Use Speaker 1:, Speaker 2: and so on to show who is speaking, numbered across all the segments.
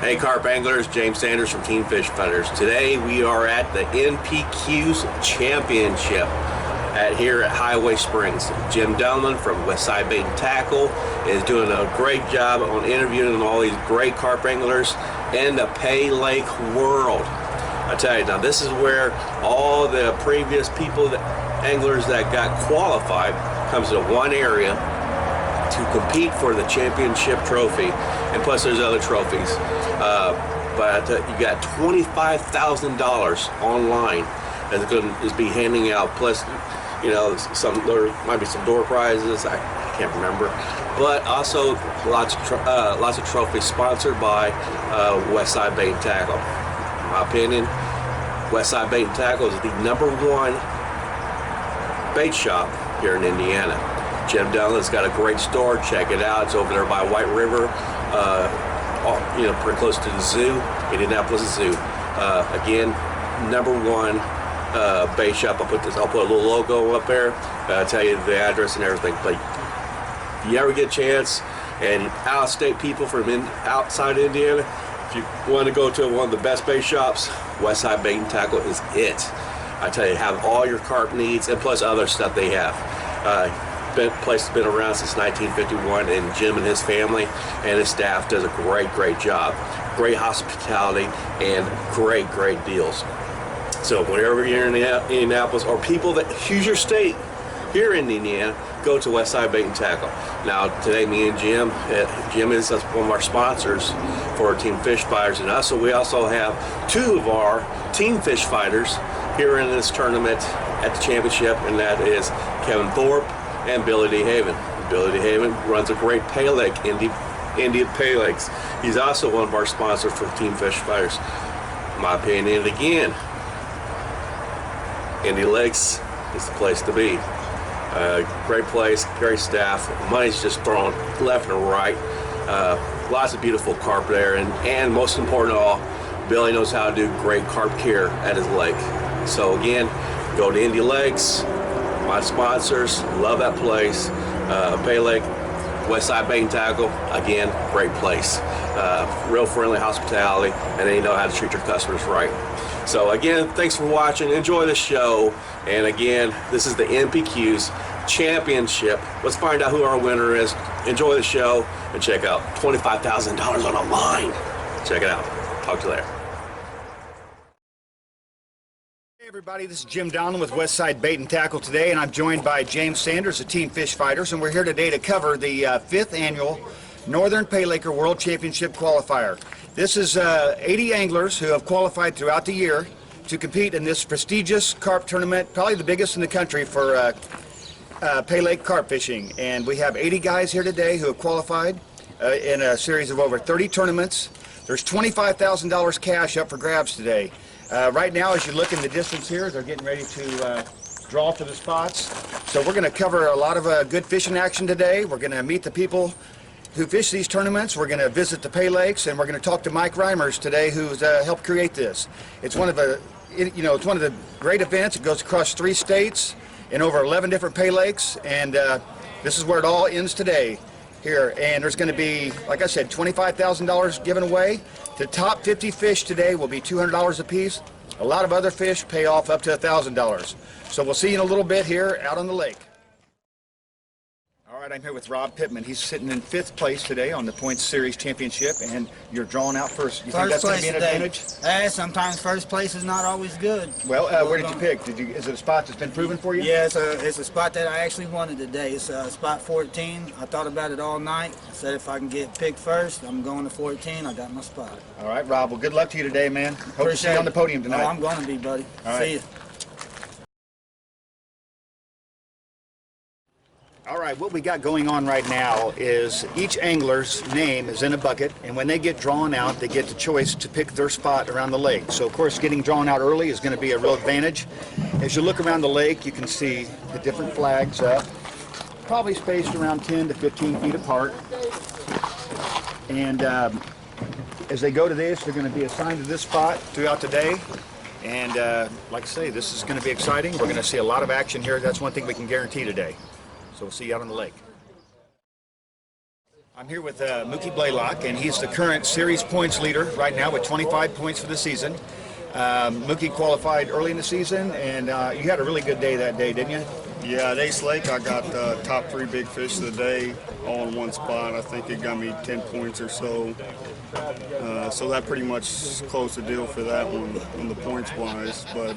Speaker 1: Hey carp anglers, James Sanders from Team Fish Fighters. Today we are at the NPQ's Championship here at Highway Springs. Jim Donlan from Westside Bait Tackle is doing a great job on interviewing all these great carp anglers in the Pay Lake world. I tell you, now this is where all the previous people, anglers that got qualified, comes to one area to compete for the championship trophy, and plus there's other trophies. But you got $25,000 online that's going to be handing out. Plus, you know, there might be some door prizes. I can't remember, but also lots of trophies sponsored by Westside Bait Tackle. In my opinion, Westside Bait Tackle is the #1 bait shop here in Indiana. Jim Donlan's got a great store. Check it out. It's over there by White River, you know, pretty close to the zoo, Indianapolis Zoo. Again, #1 bait shop. I'll put a little logo up there. Tell you the address and everything. But if you ever get a chance, and out-of-state people from outside Indiana, if you want to go to one of the best bait shops, Westside Bait Tackle is it. I tell you, have all your carp needs and plus other stuff they have. Place has been around since 1951, and Jim and his family and his staff does a great job. Great hospitality and great deals. So whenever you're in Indianapolis, or people that use your state here in Indiana, go to Westside Bait Tackle. Now today, me and Jim is one of our sponsors for Team Fish Fighters and us. So we also have 2 of our Team Fish Fighters here in this tournament at the championship, and that is Kevin Thorpe and Billy DeHaven. Billy DeHaven runs a great Pay Lake, Indian Pay Lakes. He's also one of our sponsors for Team Fish Fighters. In my opinion, again, Indy Lakes is the place to be. Great place, great staff. Money's just thrown left and right. Lots of beautiful carp there, and most important of all, Billy knows how to do great carp care at his lake. So again, go to Indy Lakes. My sponsors, love that place. Pay Lake, Westside Bait Tackle, again, great place. Real friendly hospitality, and they know how to treat your customers right. So again, thanks for watching. Enjoy the show. And again, this is the NPQ's Championship. Let's find out who our winner is. Enjoy the show and check out $25,000 on a line. Check it out. Talk to you later.
Speaker 2: Hey everybody, this is Jim Donlan with Westside Bait Tackle today, and I'm joined by James Sanders of Team Fish Fighters, and we're here today to cover the 5th annual Northern Paylaker World Championship Qualifier. This is 80 anglers who have qualified throughout the year to compete in this prestigious carp tournament, probably the biggest in the country for Pay Lake carp fishing. And we have 80 guys here today who have qualified in a series of over 30 tournaments. There's $25,000 cash up for grabs today. Right now, as you look in the distance here, they're getting ready to draw for the spots. So we're going to cover a lot of good fishing action today. We're going to meet the people who fish these tournaments. We're going to visit the Pay Lakes, and we're going to talk to Mike Reimers today, who's helped create this. It's one of the, it's one of the great events. It goes across 3 states in over 11 different Pay Lakes, and this is where it all ends today here. And there's going to be, like I said, $25,000 given away. The top 50 fish today will be $200 a piece. A lot of other fish pay off up to $1,000. So we'll see you in a little bit here out on the lake. All right, I'm here with Rob Pittman. He's sitting in 5th place today on the Points Series Championship, and you're drawing out first. You think that's going to be an advantage?
Speaker 3: Sometimes first place is not always good.
Speaker 2: Well, where did you pick? Is it a spot that's been proven for you?
Speaker 3: Yeah, it's a spot that I actually wanted today. It's spot 14. I thought about it all night. I said if I can get picked first, I'm going to 14. I got my spot.
Speaker 2: All right, Rob. Well, good luck to you today, man. Hope to see you on the podium tonight.
Speaker 3: Oh, I'm going to be, buddy.
Speaker 2: All right.
Speaker 3: See you.
Speaker 2: All right, what we got going on right now is each angler's name is in a bucket, and when they get drawn out, they get the choice to pick their spot around the lake. So, of course, getting drawn out early is going to be a real advantage. As you look around the lake, you can see the different flags up, probably spaced around 10 to 15 feet apart. And as they go to this, they're going to be assigned to this spot throughout the day. And like I say, this is going to be exciting. We're going to see a lot of action here. That's one thing we can guarantee today. So we'll see you out on the lake. I'm here with Mookie Blaylock, and he's the current series points leader right now with 25 points for the season. Mookie qualified early in the season, and you had a really good day that day, didn't you?
Speaker 4: Yeah, at Ace Lake, I got top 3 big fish of the day all in one spot. I think it got me 10 points or so. So that pretty much closed the deal for that one on the points wise. But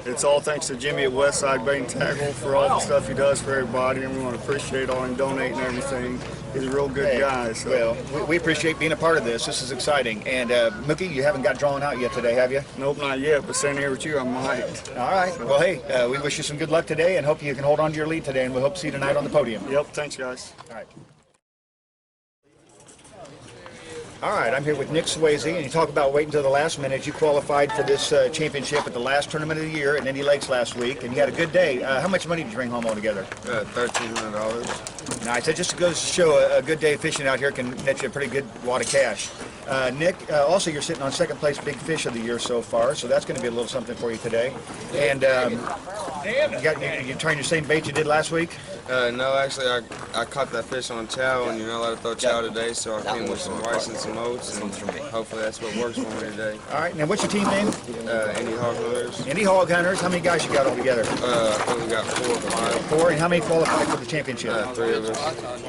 Speaker 4: it's all thanks to Jimmy at Westside Bait Tackle for all the stuff he does for everybody, and we want to appreciate all him donating and everything. He's a real good guy. So.
Speaker 2: Well, we appreciate being a part of this. This is exciting. And Mookie, you haven't got drawn out yet today, have you?
Speaker 4: Nope, not yet, but standing here with you, I might.
Speaker 2: All right. Well, hey, we wish you some good luck today and hope you can hold on to your lead today, and we hope to see you tonight on the podium.
Speaker 4: Yep, thanks, guys.
Speaker 2: All right. All right, I'm here with Nick Swayzee, and you talk about waiting until the last minute. You qualified for this championship at the last tournament of the year at Indy Lakes last week, and you had a good day. How much money did you bring home altogether?
Speaker 4: $1,300.
Speaker 2: Nice. It just goes to show a good day of fishing out here can net you a pretty good wad of cash. Nick, also you're sitting on second place big fish of the year so far, so that's going to be a little something for you today. And you trying your same bait you did last week?
Speaker 5: No, actually, I caught that fish on chow, and you're not allowed to throw chow today, so I came with some rice and some oats, and hopefully that's what works for me today.
Speaker 2: All right. Now, what's your team name?
Speaker 5: Indy Hog Hunters.
Speaker 2: Indy Hog Hunters. How many guys you got all together?
Speaker 5: I think we got 4 or 5.
Speaker 2: 4. And how many qualified for the championship?
Speaker 5: 3 of us.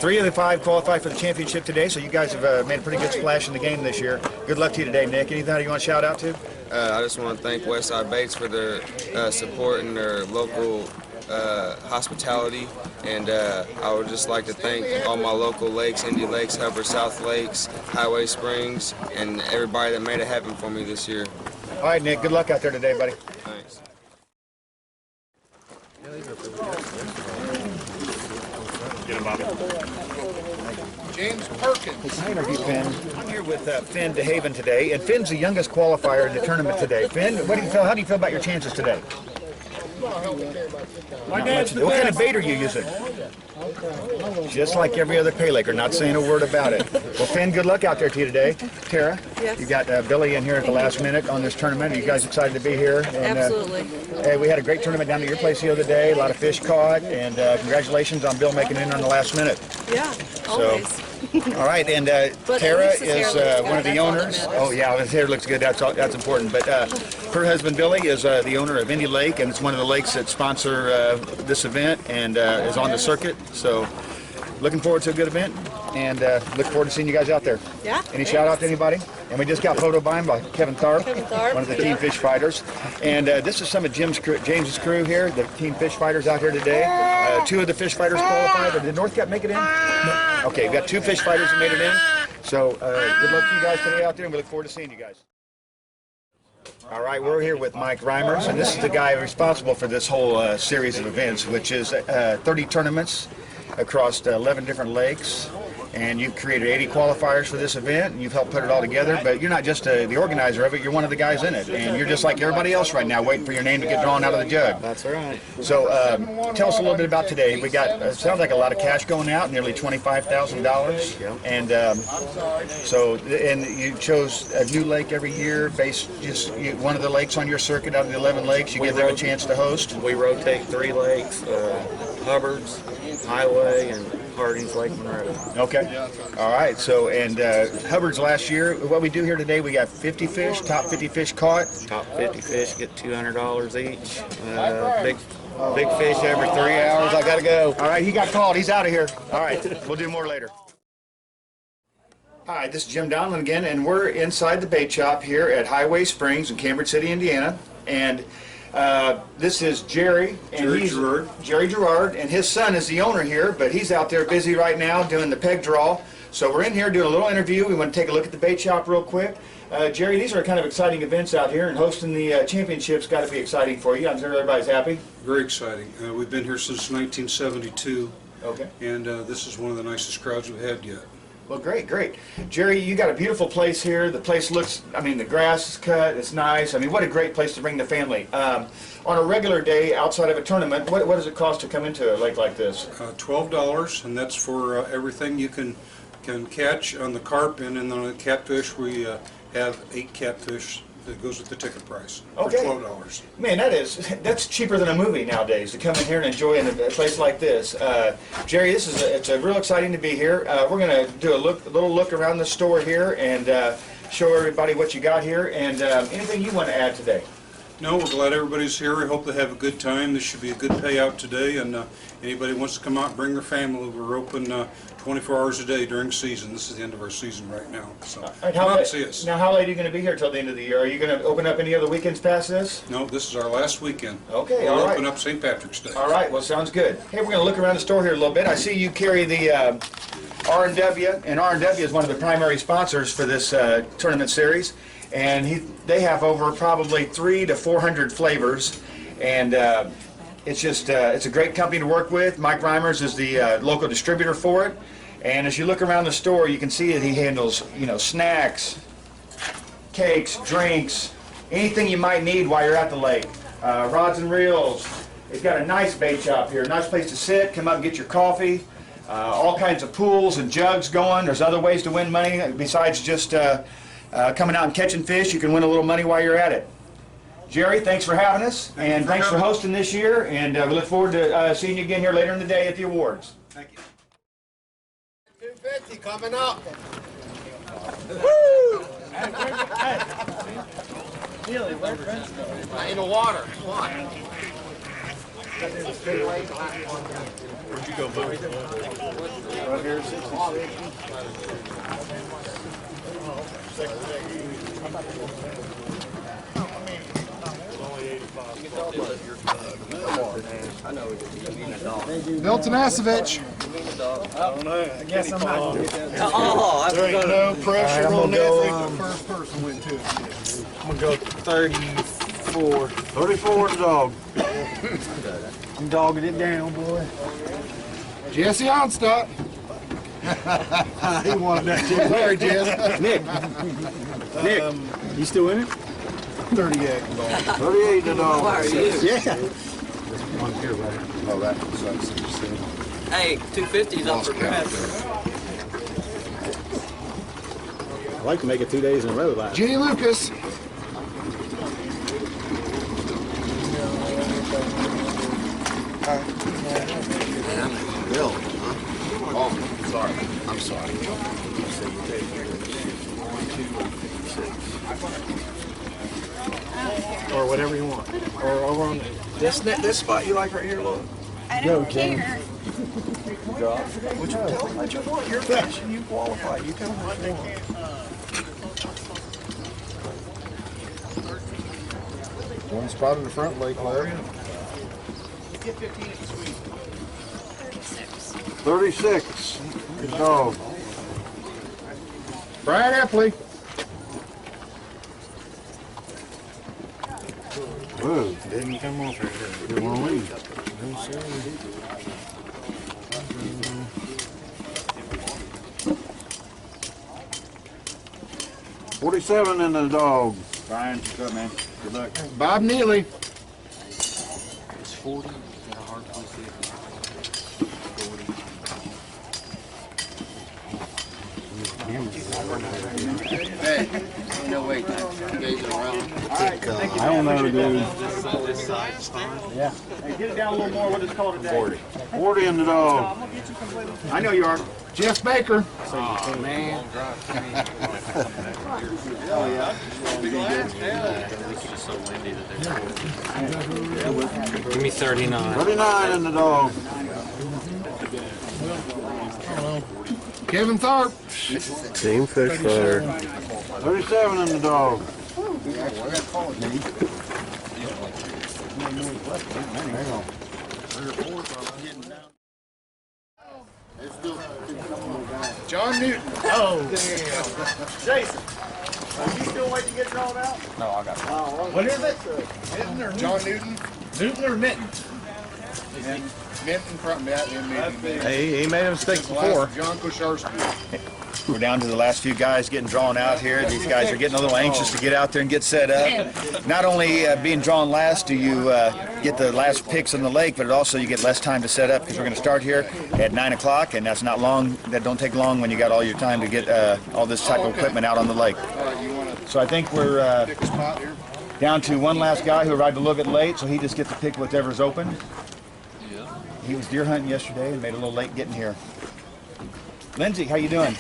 Speaker 2: 3 of the 5 qualified for the championship today, so you guys have made a pretty good splash in the game this year. Good luck to you today, Nick. Anything you want to shout out to?
Speaker 5: I just want to thank Westside Baits for their support and their local hospitality, and I would just like to thank all my local lakes, Indy Lakes, Hubbard, South Lakes, Highway Springs, and everybody that made it happen for me this year.
Speaker 2: All right, Nick, good luck out there today, buddy.
Speaker 5: Thanks.
Speaker 4: Get him, Bobby.
Speaker 6: James Perkins.
Speaker 2: I interview Finn. I'm here with Finn DeHaven today, and Finn's the youngest qualifier in the tournament today. Finn, what do you feel? How do you feel about your chances today? What kind of bait are you using? Just like every other Paylaker, not saying a word about it. Well, Finn, good luck out there to you today. Tara,
Speaker 7: yes.
Speaker 2: You got Billy in here at the last minute on this tournament. Are you guys excited to be here? And,
Speaker 7: Absolutely.
Speaker 2: Hey, we had a great tournament down at your place the other day. A lot of fish caught, and congratulations on Bill making it in on the last minute.
Speaker 7: Yeah, always.
Speaker 2: All right, and Tara is one of the owners. Oh yeah, his hair looks good. That's important. But her husband Billy is the owner of Indy Lake, and it's one of the lakes that sponsor this event and is on the circuit. So, looking forward to a good event, and look forward to seeing you guys out there.
Speaker 7: Yeah.
Speaker 2: Any shout out to anybody? And we just got photo by him by Kevin Tharp, one of the team fish fighters. And this is some of James's crew here, the team fish fighters out here today. 2 of the fish fighters qualified. Did North Cap make it in? No. Okay, we've got 2 fish fighters that made it in. So good luck to you guys today out there, and we look forward to seeing you guys. All right, we're here with Mike Reimers, and this is the guy responsible for this whole series of events, which is 30 tournaments across 11 different lakes. And you've created 80 qualifiers for this event, and you've helped put it all together. But you're not just the organizer of it, you're one of the guys in it. And you're just like everybody else right now, waiting for your name to get drawn out of the jug.
Speaker 4: That's right.
Speaker 2: So tell us a little bit about today. We got, sounds like a lot of cash going out, nearly $25,000. And and you chose a new lake every year, based just one of the lakes on your circuit out of the 11 lakes. You give them a chance to host.
Speaker 8: We rotate 3 lakes, Hubbard's, Highway, and Harding's Lake Monroe.
Speaker 2: Okay. All right. So, and Hubbard's last year, what we do here today, we got 50 fish, top 50 fish caught.
Speaker 8: Top 50 fish get $200 each. Big fish every 3 hours. I got to go.
Speaker 2: All right. He got called. He's out of here. All right. We'll do more later. Hi, this is Jim Donlan again, and we're inside the bait shop here at Highway Springs in Cambridge City, Indiana. And this is Jerry, and Jerry Gerard, and his son is the owner here, but he's out there busy right now doing the peg draw. So we're in here doing a little interview. We want to take a look at the bait shop real quick. Jerry, these are kind of exciting events out here, and hosting the championship's got to be exciting for you. I'm sure everybody's happy.
Speaker 9: Very exciting. We've been here since 1972,
Speaker 2: Okay.
Speaker 9: and this is one of the nicest crowds we've had yet.
Speaker 2: Well, great, great. Jerry, you got a beautiful place here. The place looks, I mean, the grass is cut, it's nice. I mean, what a great place to bring the family. On a regular day outside of a tournament, what does it cost to come into a lake like this?
Speaker 9: $12, and that's for everything you can catch on the carp, and then on the catfish we have 8 catfish that goes with the ticket price
Speaker 2: Okay.
Speaker 9: for $12.
Speaker 2: Man, that's cheaper than a movie nowadays to come in here and enjoy in a place like this. Jerry, it's real exciting to be here. We're going to do a little look around the store here and show everybody what you got here. And anything you want to add today?
Speaker 9: No, we're glad everybody's here. We hope they have a good time. This should be a good payout today, and anybody wants to come out and bring their family, we're open 24 hours a day during season. This is the end of our season right now, so come out and see us.
Speaker 2: Now, how late are you going to be here till the end of the year? Are you going to open up any other weekends past this?
Speaker 9: No, this is our last weekend.
Speaker 2: Okay,
Speaker 9: we'll
Speaker 2: all right.
Speaker 9: open up St. Patrick's Day.
Speaker 2: All right, well, sounds good. Hey, we're going to look around the store here a little bit. I see you carry the R&W, and R&W is one of the primary sponsors for this tournament series. And they have over probably 300 to 400 flavors, and it's a great company to work with. Mike Reimers is the local distributor for it. And as you look around the store, you can see that he handles, snacks, cakes, drinks, anything you might need while you're at the lake. Rods and reels. He's got a nice bait shop here, nice place to sit, come up and get your coffee. All kinds of pools and jugs going. There's other ways to win money besides just coming out and catching fish. You can win a little money while you're at it. Jerry, thanks for having us, and thanks for hosting this year, and we look forward to seeing you again here later in the day at the awards. Thank you.
Speaker 6: 250 coming up.
Speaker 3: Neely, where's Brent's
Speaker 6: In the water. Come on.
Speaker 2: Where'd you go, buddy? Right here,
Speaker 6: 66. Bill Tanasevich.
Speaker 2: I guess I'm not.
Speaker 6: There ain't no pressure on that. The first person went to it.
Speaker 8: I'm gonna go 34.
Speaker 6: 34 the dog.
Speaker 8: I'm dogging it down, boy.
Speaker 6: Jesse Onstadt. He wanted that too. Sorry, Jess.
Speaker 8: Nick, you still in it?
Speaker 6: 38.
Speaker 8: 38 the dog.
Speaker 7: Why are you?
Speaker 8: Yeah.
Speaker 6: Oh, that sucks.
Speaker 7: Hey, 250's up for grabs.
Speaker 8: I like to make it 2 days in a row. Like.
Speaker 6: Jenny Lucas.
Speaker 10: Bill, huh? Oh, sorry. I'm sorry.
Speaker 8: Or whatever you want. Or over on this spot you like right here, look.
Speaker 11: I don't care.
Speaker 8: What you tell them what you want. You're fishing, you qualify. You tell them what you want.
Speaker 6: One spot in the front lake, Larry.
Speaker 10: 36. Good dog.
Speaker 6: Brian Epley.
Speaker 10: Whoa.
Speaker 8: Didn't come off right here.
Speaker 10: You want to leave?
Speaker 8: No, sir.
Speaker 10: 47 in the dog.
Speaker 2: Brian, good man. Good luck.
Speaker 6: Bob Neely.
Speaker 7: It's 40. Got a hard place to
Speaker 10: Hey, no wait. You guys are around.
Speaker 8: I don't know, dude.
Speaker 7: this side is fine.
Speaker 8: Yeah.
Speaker 2: Hey, get it down a little more. What is it called today?
Speaker 8: 40.
Speaker 10: 40 in the dog.
Speaker 2: I know you are.
Speaker 6: Jeff Baker.
Speaker 7: Oh, man. It's just so windy that they're Give me 39.
Speaker 10: 39 in the dog.
Speaker 6: Kevin Tharp.
Speaker 8: Team Fish Fighter.
Speaker 10: 37 in the dog.
Speaker 6: John Newton.
Speaker 2: Oh, damn. Jason, are you still waiting to get drawn out?
Speaker 7: No, I got it.
Speaker 2: What is it?
Speaker 6: Newton or John Newton?
Speaker 2: Newton or Mitten?
Speaker 6: Newton from that.
Speaker 8: Hey, he made a mistake before.
Speaker 6: John Kosharski.
Speaker 2: We're down to the last few guys getting drawn out here. These guys are getting a little anxious to get out there and get set up. Not only being drawn last do you get the last picks on the lake, but also you get less time to set up because we're going to start here at 9 o'clock, and that's not long. That don't take long when you got all your time to get all this type of equipment out on the lake.
Speaker 6: You want to
Speaker 2: So I think we're
Speaker 6: Pick a spot here.
Speaker 2: down to one last guy who arrived a little bit late, so he just gets to pick whatever's open.
Speaker 7: Yeah.
Speaker 2: He was deer hunting yesterday and made a little late getting here. Lindsey, how you doing?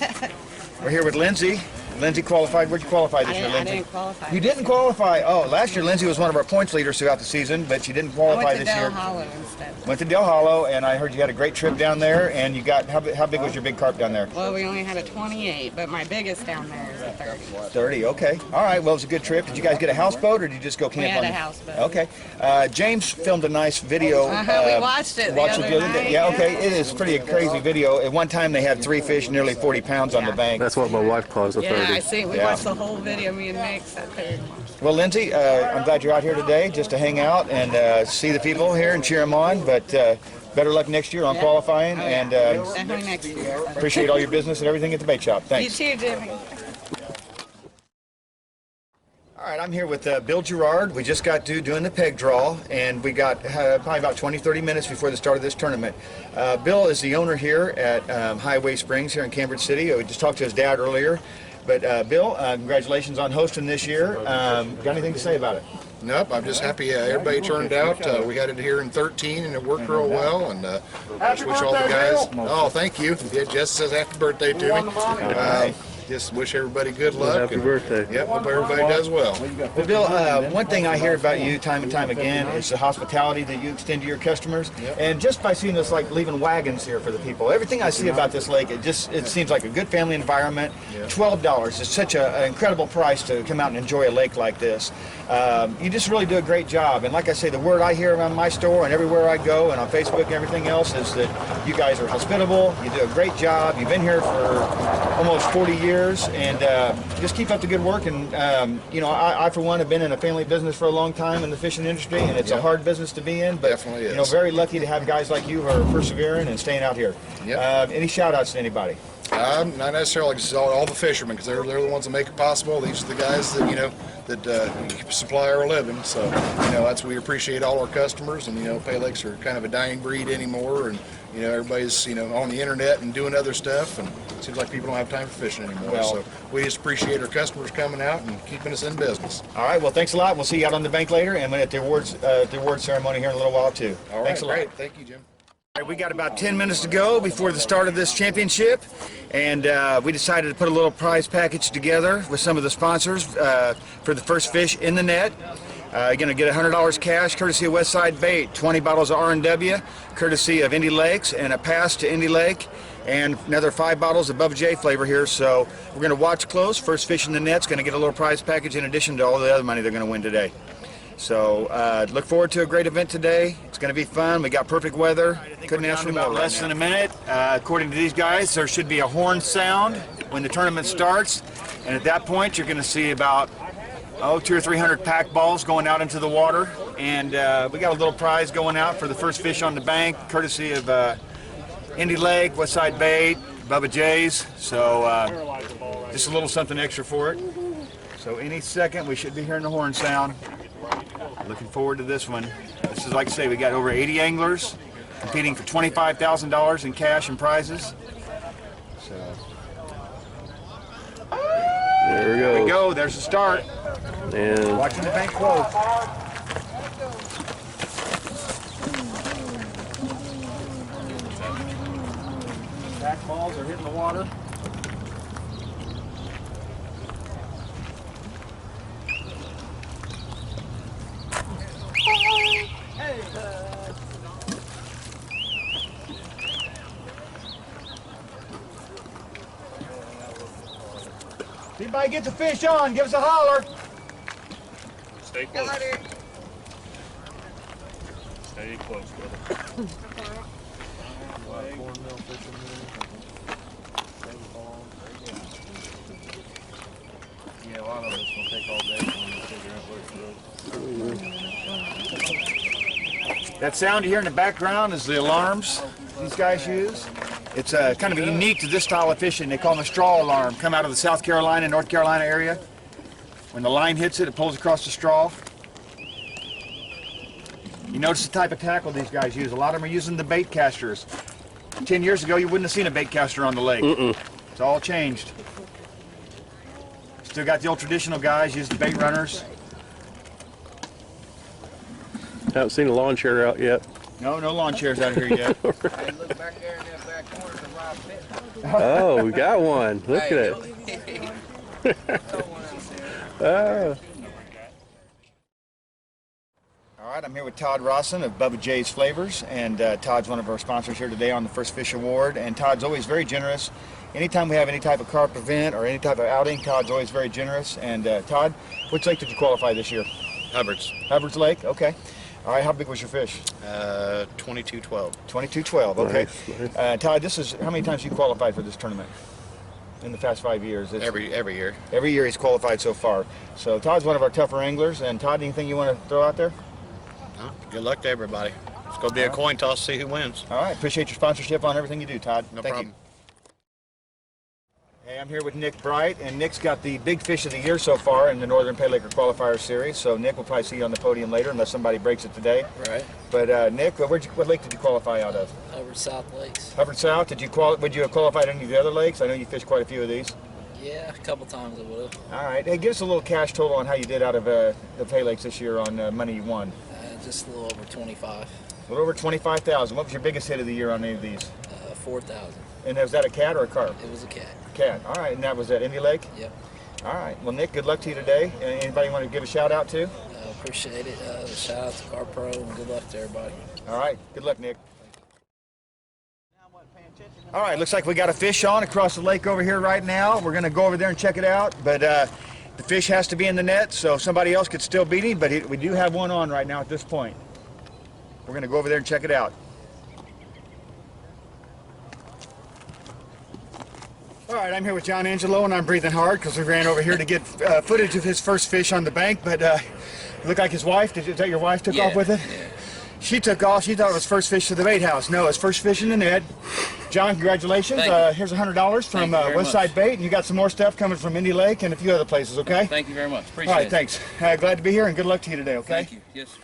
Speaker 2: We're here with Lindsey. Lindsey qualified. Where'd you qualify this year, Lindsey?
Speaker 11: I didn't qualify.
Speaker 2: You didn't qualify. Oh, last year Lindsey was one of our points leaders throughout the season, but you didn't
Speaker 11: I
Speaker 2: qualify
Speaker 11: went to
Speaker 2: this
Speaker 11: Del
Speaker 2: year.
Speaker 11: Hollow instead.
Speaker 2: Went to Del Hollow, and I heard you had a great trip down there, and you got, how big was your big carp down there?
Speaker 11: Well, we only had a 28, but my biggest down there is a 30.
Speaker 2: 30, okay. All right, well, it was a good trip. Did you guys get a houseboat, or did you just go camp
Speaker 11: We had
Speaker 2: on
Speaker 11: a
Speaker 2: the-
Speaker 11: houseboat.
Speaker 2: Okay. James filmed a nice video.
Speaker 11: We watched it the other night.
Speaker 2: Yeah, okay. It is pretty crazy video. At one time, they had 3 fish, nearly 40 pounds on the bank.
Speaker 12: That's what my wife calls a 30.
Speaker 11: Yeah, I see. We
Speaker 2: Yeah.
Speaker 11: watched the whole video, me and Nick sat there.
Speaker 2: Well, Lindsey, I'm glad you're out here today just to hang out and see the people here and cheer them on, but better luck next year on qualifying, and
Speaker 11: Definitely next year.
Speaker 2: appreciate all your business and everything at the bait shop. Thanks.
Speaker 11: You too, Jimmy.
Speaker 2: All right, I'm here with Bill Gerard. We just got due doing the peg draw, and we got probably about 20-30 minutes before the start of this tournament. Bill is the owner here at Highway Springs here in Cambridge City. We just talked to his dad earlier. But Bill, congratulations on hosting this year. Got anything to say about it?
Speaker 6: Nope, I'm just happy everybody turned out. We got it here in 13 and it worked real well. And just wish all the guys. Oh, thank you. Yeah, Jess says happy birthday to me. Just wish everybody good luck.
Speaker 12: Happy birthday.
Speaker 6: Yep, hope everybody does well.
Speaker 2: Well, Bill, one thing I hear about you time and time again is the hospitality that you extend to your customers.
Speaker 6: Yep.
Speaker 2: And just by seeing us like leaving wagons here for the people, everything I see about this lake, it seems like a good family environment.
Speaker 6: Yep.
Speaker 2: $12 is such an incredible price to come out and enjoy a lake like this. You just really do a great job. And like I say, the word I hear around my store and everywhere I go and on Facebook and everything else is that you guys are hospitable. You do a great job. You've been here for almost 40 years. And just keep up the good work. And you know, I for one have been in a family business for a long time in the fishing industry, and it's a hard business to be in. But
Speaker 6: Definitely is.
Speaker 2: you know, very lucky to have guys like you who are persevering and staying out here.
Speaker 6: Yep.
Speaker 2: Any shout outs to anybody?
Speaker 6: Not necessarily just all the fishermen, because they're the ones that make it possible. These are the guys that, you know, that supply our living. So, you know, we appreciate all our customers. And, you know, Pay Lakes are kind of a dying breed anymore. And, you know, everybody's, you know, on the internet and doing other stuff. And it seems like people don't have time for fishing anymore.
Speaker 2: Well,
Speaker 6: so we just appreciate our customers coming out and keeping us in business.
Speaker 2: All right. Well, thanks a lot. We'll see you out on the bank later, and at the awards ceremony here in a little while too.
Speaker 6: All right,
Speaker 2: Thanks a lot.
Speaker 6: great. Thank you, Jim.
Speaker 2: All right, we got about 10 minutes to go before the start of this championship, and we decided to put a little prize package together with some of the sponsors for the first fish in the net. You're going to get $100 cash, courtesy of Westside Bait, 20 bottles of R&W, courtesy of Indy Lakes, and a pass to Indy Lake, and another 5 bottles of Bubba J flavor here. So we're going to watch close. First fish in the net's going to get a little prize package in addition to all the other money they're going to win today. So look forward to a great event today. It's going to be fun. We got perfect weather. Couldn't ask for more. Less than a minute. According to these guys, there should be a horn sound when the tournament starts, and at that point, you're going to see about 200 or 300 pack balls going out into the water, and we got a little prize going out for the first fish on the bank, courtesy of Indy Lake, Westside Bait, Bubba J's. So just a little something extra for it. So any second, we should be hearing the horn sound. Looking forward to this one. This is, like I say, we got over 80 anglers competing for $25,000 in cash and prizes. So
Speaker 12: There we go.
Speaker 2: there we go. There's the start.
Speaker 12: And
Speaker 2: Watching the bank close. Back balls are hitting the water. If anybody gets a fish on, give us a holler.
Speaker 13: Stay close. Stay close, brother.
Speaker 7: Yeah, a lot of it's gonna take all day to figure out where to go.
Speaker 2: That sound you hear in the background is the alarms these guys use. It's kind of unique to this style of fishing. They call them a straw alarm. Come out of the South Carolina, North Carolina area. When the line hits it, it pulls across the straw. You notice the type of tackle these guys use. A lot of them are using the bait casters. 10 years ago, you wouldn't have seen a bait caster on the lake. It's all changed. Still got the old traditional guys, use the bait runners.
Speaker 12: Haven't seen a lawn chair out yet.
Speaker 2: No lawn chairs out here yet.
Speaker 10: Hey, look back there in that back corner, the Rob Pit.
Speaker 12: Oh, we got one. Look at it. Oh.
Speaker 2: All right, I'm here with Todd Rawson of Bubba J's Flavors, and Todd's one of our sponsors here today on the First Fish Award, and Todd's always very generous. Anytime we have any type of carp event or any type of outing, Todd's always very generous. And Todd, which lake did you qualify this year?
Speaker 8: Hubbard's.
Speaker 2: Hubbard's Lake, okay. All right, how big was your fish?
Speaker 8: 2212.
Speaker 2: 2212, okay.
Speaker 12: Nice.
Speaker 2: Todd, this is, how many times you qualified for this tournament? In the past 5 years?
Speaker 8: Every year.
Speaker 2: Every year he's qualified so far. So Todd's one of our tougher anglers, and Todd, anything you want to throw out there?
Speaker 8: Oh, good luck to everybody. It's going to be a coin toss to see who wins.
Speaker 2: All right, appreciate your sponsorship on everything you do, Todd.
Speaker 8: No
Speaker 2: Thank
Speaker 8: problem.
Speaker 2: you. Hey, I'm here with Nick Bright, and Nick's got the big fish of the year so far in the Northern Paylaker Qualifier Series. So Nick, we'll probably see you on the podium later unless somebody breaks it today.
Speaker 14: Right.
Speaker 2: But Nick, what lake did you qualify out of?
Speaker 14: Over South Lakes.
Speaker 2: Hubbard South. Would you have qualified any of the other lakes? I know you fished quite a few of these.
Speaker 14: Yeah, a couple times I would have.
Speaker 2: All right. Hey, give us a little cash total on how you did out of the Pay Lakes this year on money you won.
Speaker 14: Just a little over 25.
Speaker 2: A little over 25,000. What was your biggest hit of the year on any of these?
Speaker 14: 4,000.
Speaker 2: And was that a cat or a carp?
Speaker 14: It was a cat.
Speaker 2: Cat. All right. And that was at Indy Lake?
Speaker 14: Yep.
Speaker 2: All right. Well, Nick, good luck to you today. Anybody want to give a shout out to?
Speaker 14: Appreciate it. Shout out to Carp Pro and good luck to everybody.
Speaker 2: All right. Good luck, Nick. All right. Looks like we got a fish on across the lake over here right now. We're going to go over there and check it out. But the fish has to be in the net, so somebody else could still beat him. But we do have one on right now at this point. We're going to go over there and check it out. All right, I'm here with John Angelo, and I'm breathing hard because we ran over here to get footage of his first fish on the bank. But it looked like his wife. Is that your wife took off with it?
Speaker 14: Yeah.
Speaker 2: She took off. She thought it was first fish to the bait house. No, it's first fish in the net. John, congratulations. Here's $100 from Westside Bait, and you got some more stuff coming from Indy Lake and a few other places, okay?
Speaker 10: Thank you very much. Appreciate
Speaker 2: All right,
Speaker 10: it.
Speaker 2: thanks. Glad to be here, and good luck to you today, okay?
Speaker 10: Thank you. Yes, sir.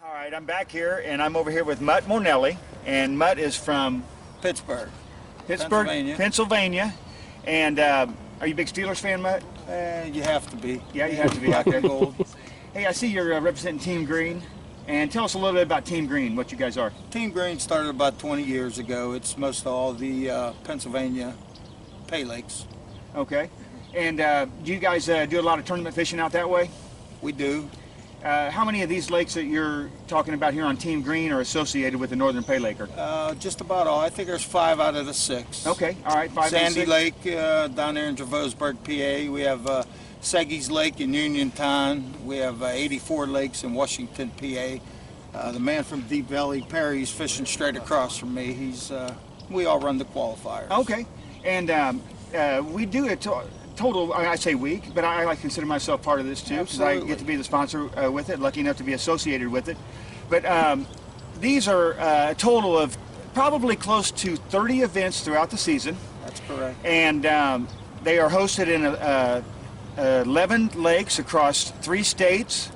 Speaker 2: All right, I'm back here, and I'm over here with Mutt Moranelli, and Mutt is from
Speaker 10: Pittsburgh,
Speaker 2: Pennsylvania. And are you a big Steelers fan, Mutt?
Speaker 10: You have to be.
Speaker 2: Yeah, you have to be.
Speaker 10: Black
Speaker 2: Okay.
Speaker 10: and gold.
Speaker 2: Hey, I see you're representing Team Green, and tell us a little bit about Team Green, what you guys are.
Speaker 10: Team Green started about 20 years ago. It's most all the Pennsylvania Pay Lakes.
Speaker 2: Okay. And do you guys do a lot of tournament fishing out that way?
Speaker 10: We do.
Speaker 2: How many of these lakes that you're talking about here on Team Green are associated with the Northern Paylaker?
Speaker 10: Just about all. I think there's 5 out of the 6.
Speaker 2: Okay, all right, 5
Speaker 10: Sandy
Speaker 2: and 6.
Speaker 10: Lake down there in Javosburg, PA. We have Seggy's Lake in Uniontown. We have 84 lakes in Washington, PA. The man from Deep Valley, Perry's fishing straight across from me. We all run the qualifiers.
Speaker 2: Okay, and we do it total, I say week, but I like to consider myself part of this too, because I get to be the sponsor with it, lucky enough to be associated with it. But these are a total of probably close to 30 events throughout the season.
Speaker 10: That's correct.
Speaker 2: And they are hosted in 11 lakes across 3 states.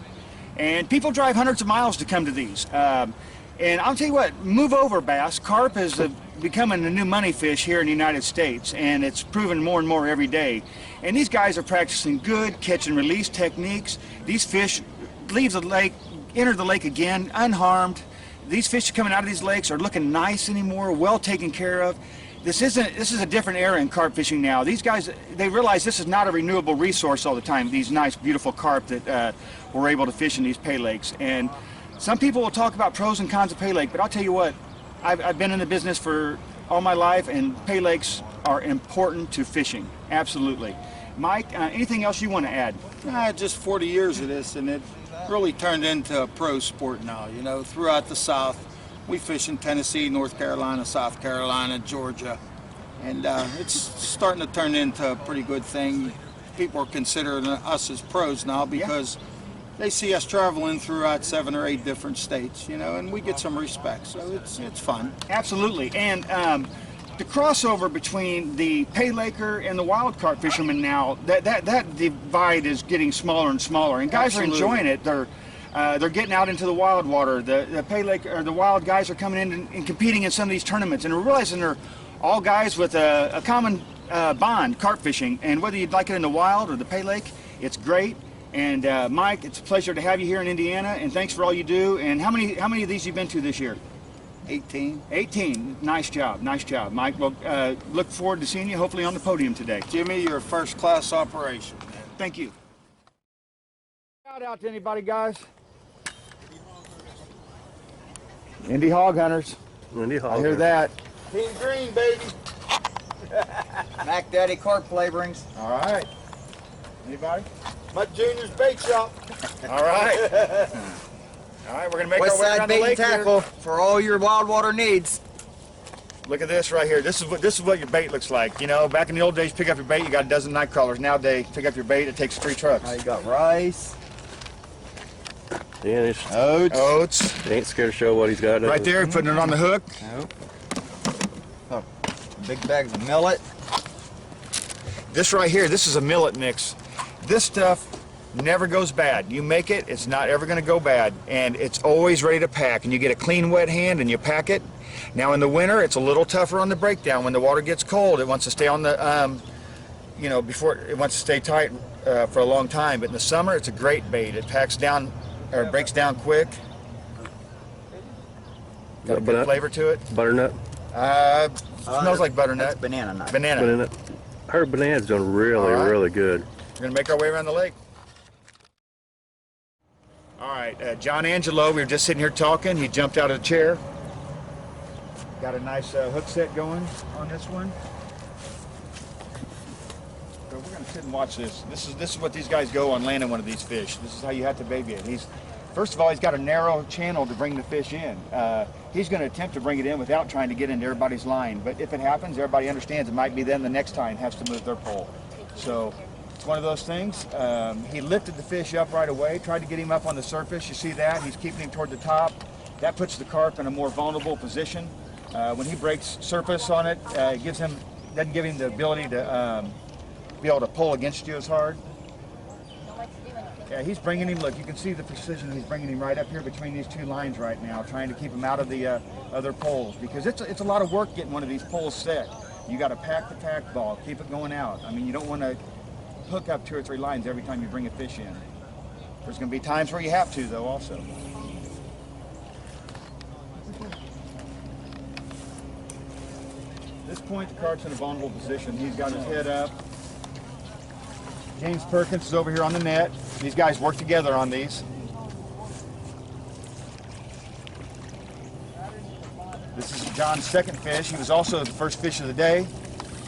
Speaker 2: And people drive hundreds of miles to come to these. And I'll tell you what, move over bass. Carp is becoming a new money fish here in the United States, and it's proven more and more every day. And these guys are practicing good catch and release techniques. These fish leave the lake, enter the lake again unharmed. These fish coming out of these lakes are looking nice anymore, well taken care of. This is a different era in carp fishing now. These guys, they realize this is not a renewable resource all the time, these nice, beautiful carp that we're able to fish in these pay lakes. And some people will talk about pros and cons of pay lake, but I'll tell you what, I've been in the business for all my life, and pay lakes are important to fishing, absolutely. Mike, anything else you want to add?
Speaker 10: Just 40 years of this, and it really turned into a pro sport now. You know, throughout the South, we fish in Tennessee, North Carolina, South Carolina, Georgia, and it's starting to turn into a pretty good thing. People are considering us as pros now because they see us traveling throughout 7 or 8 different states, you know, and we get some respect, so it's fun.
Speaker 2: Absolutely, and the crossover between the Paylaker and the wild carp fishermen now, that divide is getting smaller and smaller, and guys are enjoying it. They're getting out into the wild water. The Paylaker or the wild guys are coming in and competing in some of these tournaments, and we're realizing they're all guys with a common bond carp fishing, and whether you'd like it in the wild or the Pay Lake, it's great. And Mike, it's a pleasure to have you here in Indiana, and thanks for all you do. And how many of these you've been to this year?
Speaker 10: 18.
Speaker 2: 18. Nice job, Mike. Well, look forward to seeing you hopefully on the podium today.
Speaker 10: Jimmy, you're a first-class operation.
Speaker 2: Thank you. Shout out to anybody, guys. Indy Hog Hunters.
Speaker 12: Indy Hog
Speaker 2: I hear that.
Speaker 10: Team Green, baby.
Speaker 3: Mac Daddy carp flavorings.
Speaker 2: All right. Anybody?
Speaker 10: Mutt Junior's Bait Shop.
Speaker 2: All right. All right, we're gonna make our way
Speaker 3: Westside
Speaker 2: around the
Speaker 3: Bait
Speaker 2: lake
Speaker 3: Tackle
Speaker 2: here.
Speaker 3: for all your wild water needs.
Speaker 2: Look at this right here. This is what your bait looks like. You know, back in the old days, pick up your bait, you got a dozen night crawlers. Nowadays, pick up your bait, it takes 3 trucks.
Speaker 3: Now you got rice,
Speaker 12: Yeah, he's,
Speaker 2: Oats.
Speaker 12: he ain't scared to show what he's got.
Speaker 2: Right there, putting it on the hook.
Speaker 3: oh, big bags of millet.
Speaker 2: This right here, this is a millet mix. This stuff never goes bad. You make it, it's not ever going to go bad, and it's always ready to pack. And you get a clean, wet hand, and you pack it. Now in the winter, it's a little tougher on the breakdown. When the water gets cold, it wants to stay on the, you know, before it wants to stay tight for a long time. But in the summer, it's a great bait. It packs down, or breaks down quick. Got a good flavor to it.
Speaker 12: Butternut.
Speaker 2: Smells like butternut.
Speaker 3: That's banana nut.
Speaker 2: Banana.
Speaker 12: I heard banana's doing really,
Speaker 2: All right.
Speaker 12: really good.
Speaker 2: We're gonna make our way around the lake. All right, John Angelo, we were just sitting here talking. He jumped out of the chair. Got a nice hook set going on this one. So we're gonna sit and watch this. This is what these guys go on landing one of these fish. This is how you have to baby it. First of all, he's got a narrow channel to bring the fish in. He's going to attempt to bring it in without trying to get into everybody's line. But if it happens, everybody understands it might be them the next time has to move their pole. So it's one of those things. He lifted the fish up right away, tried to get him up on the surface. You see that? He's keeping him toward the top. That puts the carp in a more vulnerable position. When he breaks surface on it, it doesn't give him the ability to be able to pull against you as hard. Yeah, he's bringing him, look, you can see the precision. He's bringing him right up here between these 2 lines right now, trying to keep him out of the other poles, because it's a lot of work getting one of these poles set. You got to pack the tack ball, keep it going out. I mean, you don't want to hook up 2 or 3 lines every time you bring a fish in. There's going to be times where you have to, though, also. At this point, the carp's in a vulnerable position. He's got his head up. James Perkins is over here on the net. These guys work together on these. This is John's second fish. He was also the first fish of the day.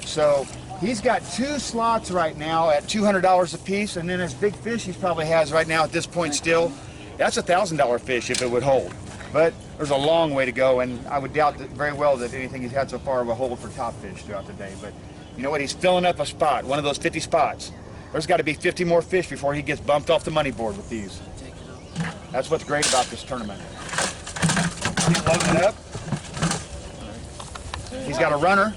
Speaker 2: So he's got 2 slots right now at $200 a piece, and then his big fish he probably has right now at this point still, that's a $1,000 fish if it would hold. But there's a long way to go, and I would doubt that very well that anything he's had so far will hold for top fish throughout the day. But you know what? He's filling up a spot, one of those 50 spots. There's got to be 50 more fish before he gets bumped off the money board with these. That's what's great about this tournament. He's loading it up. He's got a runner.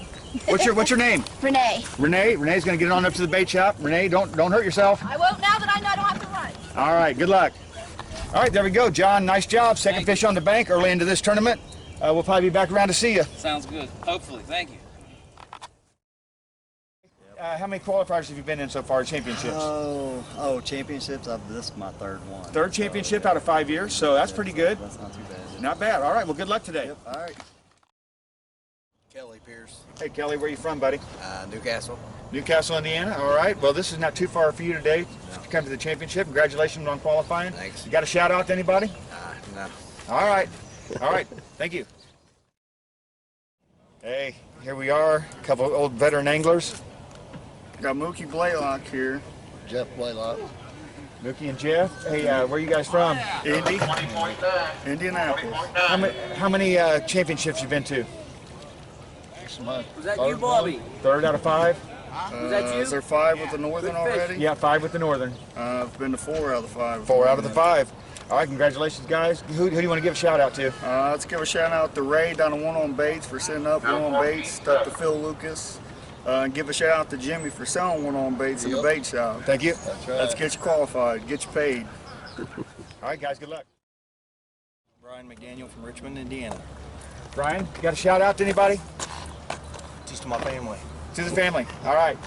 Speaker 2: What's your name?
Speaker 15: Renee.
Speaker 2: Renee's going to get it on up to the bait shop. Renee, don't hurt yourself.
Speaker 15: I won't now that I know I don't have to run.
Speaker 2: All right, good luck. All right, there we go. John, nice job. Second fish on the bank early into this tournament. We'll probably be back around to see you.
Speaker 14: Sounds good. Hopefully. Thank you.
Speaker 2: How many qualifiers have you been in so far, championships?
Speaker 3: Championships, this is my 3rd one.
Speaker 2: 3rd championship out of 5 years, so that's pretty good.
Speaker 3: That's not too bad.
Speaker 2: Not bad. All right, well, good luck today.
Speaker 3: Yep, all right. Kelly Pierce.
Speaker 2: Hey, Kelly, where you from, buddy?
Speaker 3: Newcastle.
Speaker 2: Newcastle, Indiana. All right, well, this is not too far for you today to come to the championship. Congratulations on qualifying.
Speaker 3: Thanks.
Speaker 2: You got a shout out to anybody?
Speaker 3: No.
Speaker 2: All right. Thank you. Hey, here we are, a couple of old veteran anglers.
Speaker 4: Got Mookie Blaylock here.
Speaker 6: Jeff Blaylock.
Speaker 2: Mookie and Jeff. Hey, where are you guys from?
Speaker 4: Indy. Indianapolis.
Speaker 2: How many championships you been to?
Speaker 14: Was that you, Bobby?
Speaker 2: 3rd out of 5?
Speaker 14: Was that you?
Speaker 4: Is there 5 with the Northern already?
Speaker 2: Yeah, 5 with the Northern.
Speaker 4: I've been to 4 out of the 5.
Speaker 2: 4 out of the 5. All right, congratulations, guys. Who do you want to give a shout out to?
Speaker 4: Let's give a shout out to Ray down at One On Baits for setting up One On Baits. Stuff to Phil Lucas. Give a shout out to Jimmy for selling One On Baits in the bait shop.
Speaker 2: Thank you.
Speaker 6: That's right.
Speaker 4: Let's get you qualified, get you paid.
Speaker 2: All right, guys, good luck.
Speaker 7: Brian McDaniel from Richmond, Indiana.
Speaker 2: Brian, you got a shout out to anybody?
Speaker 7: Just to my family.
Speaker 2: To the family. All right.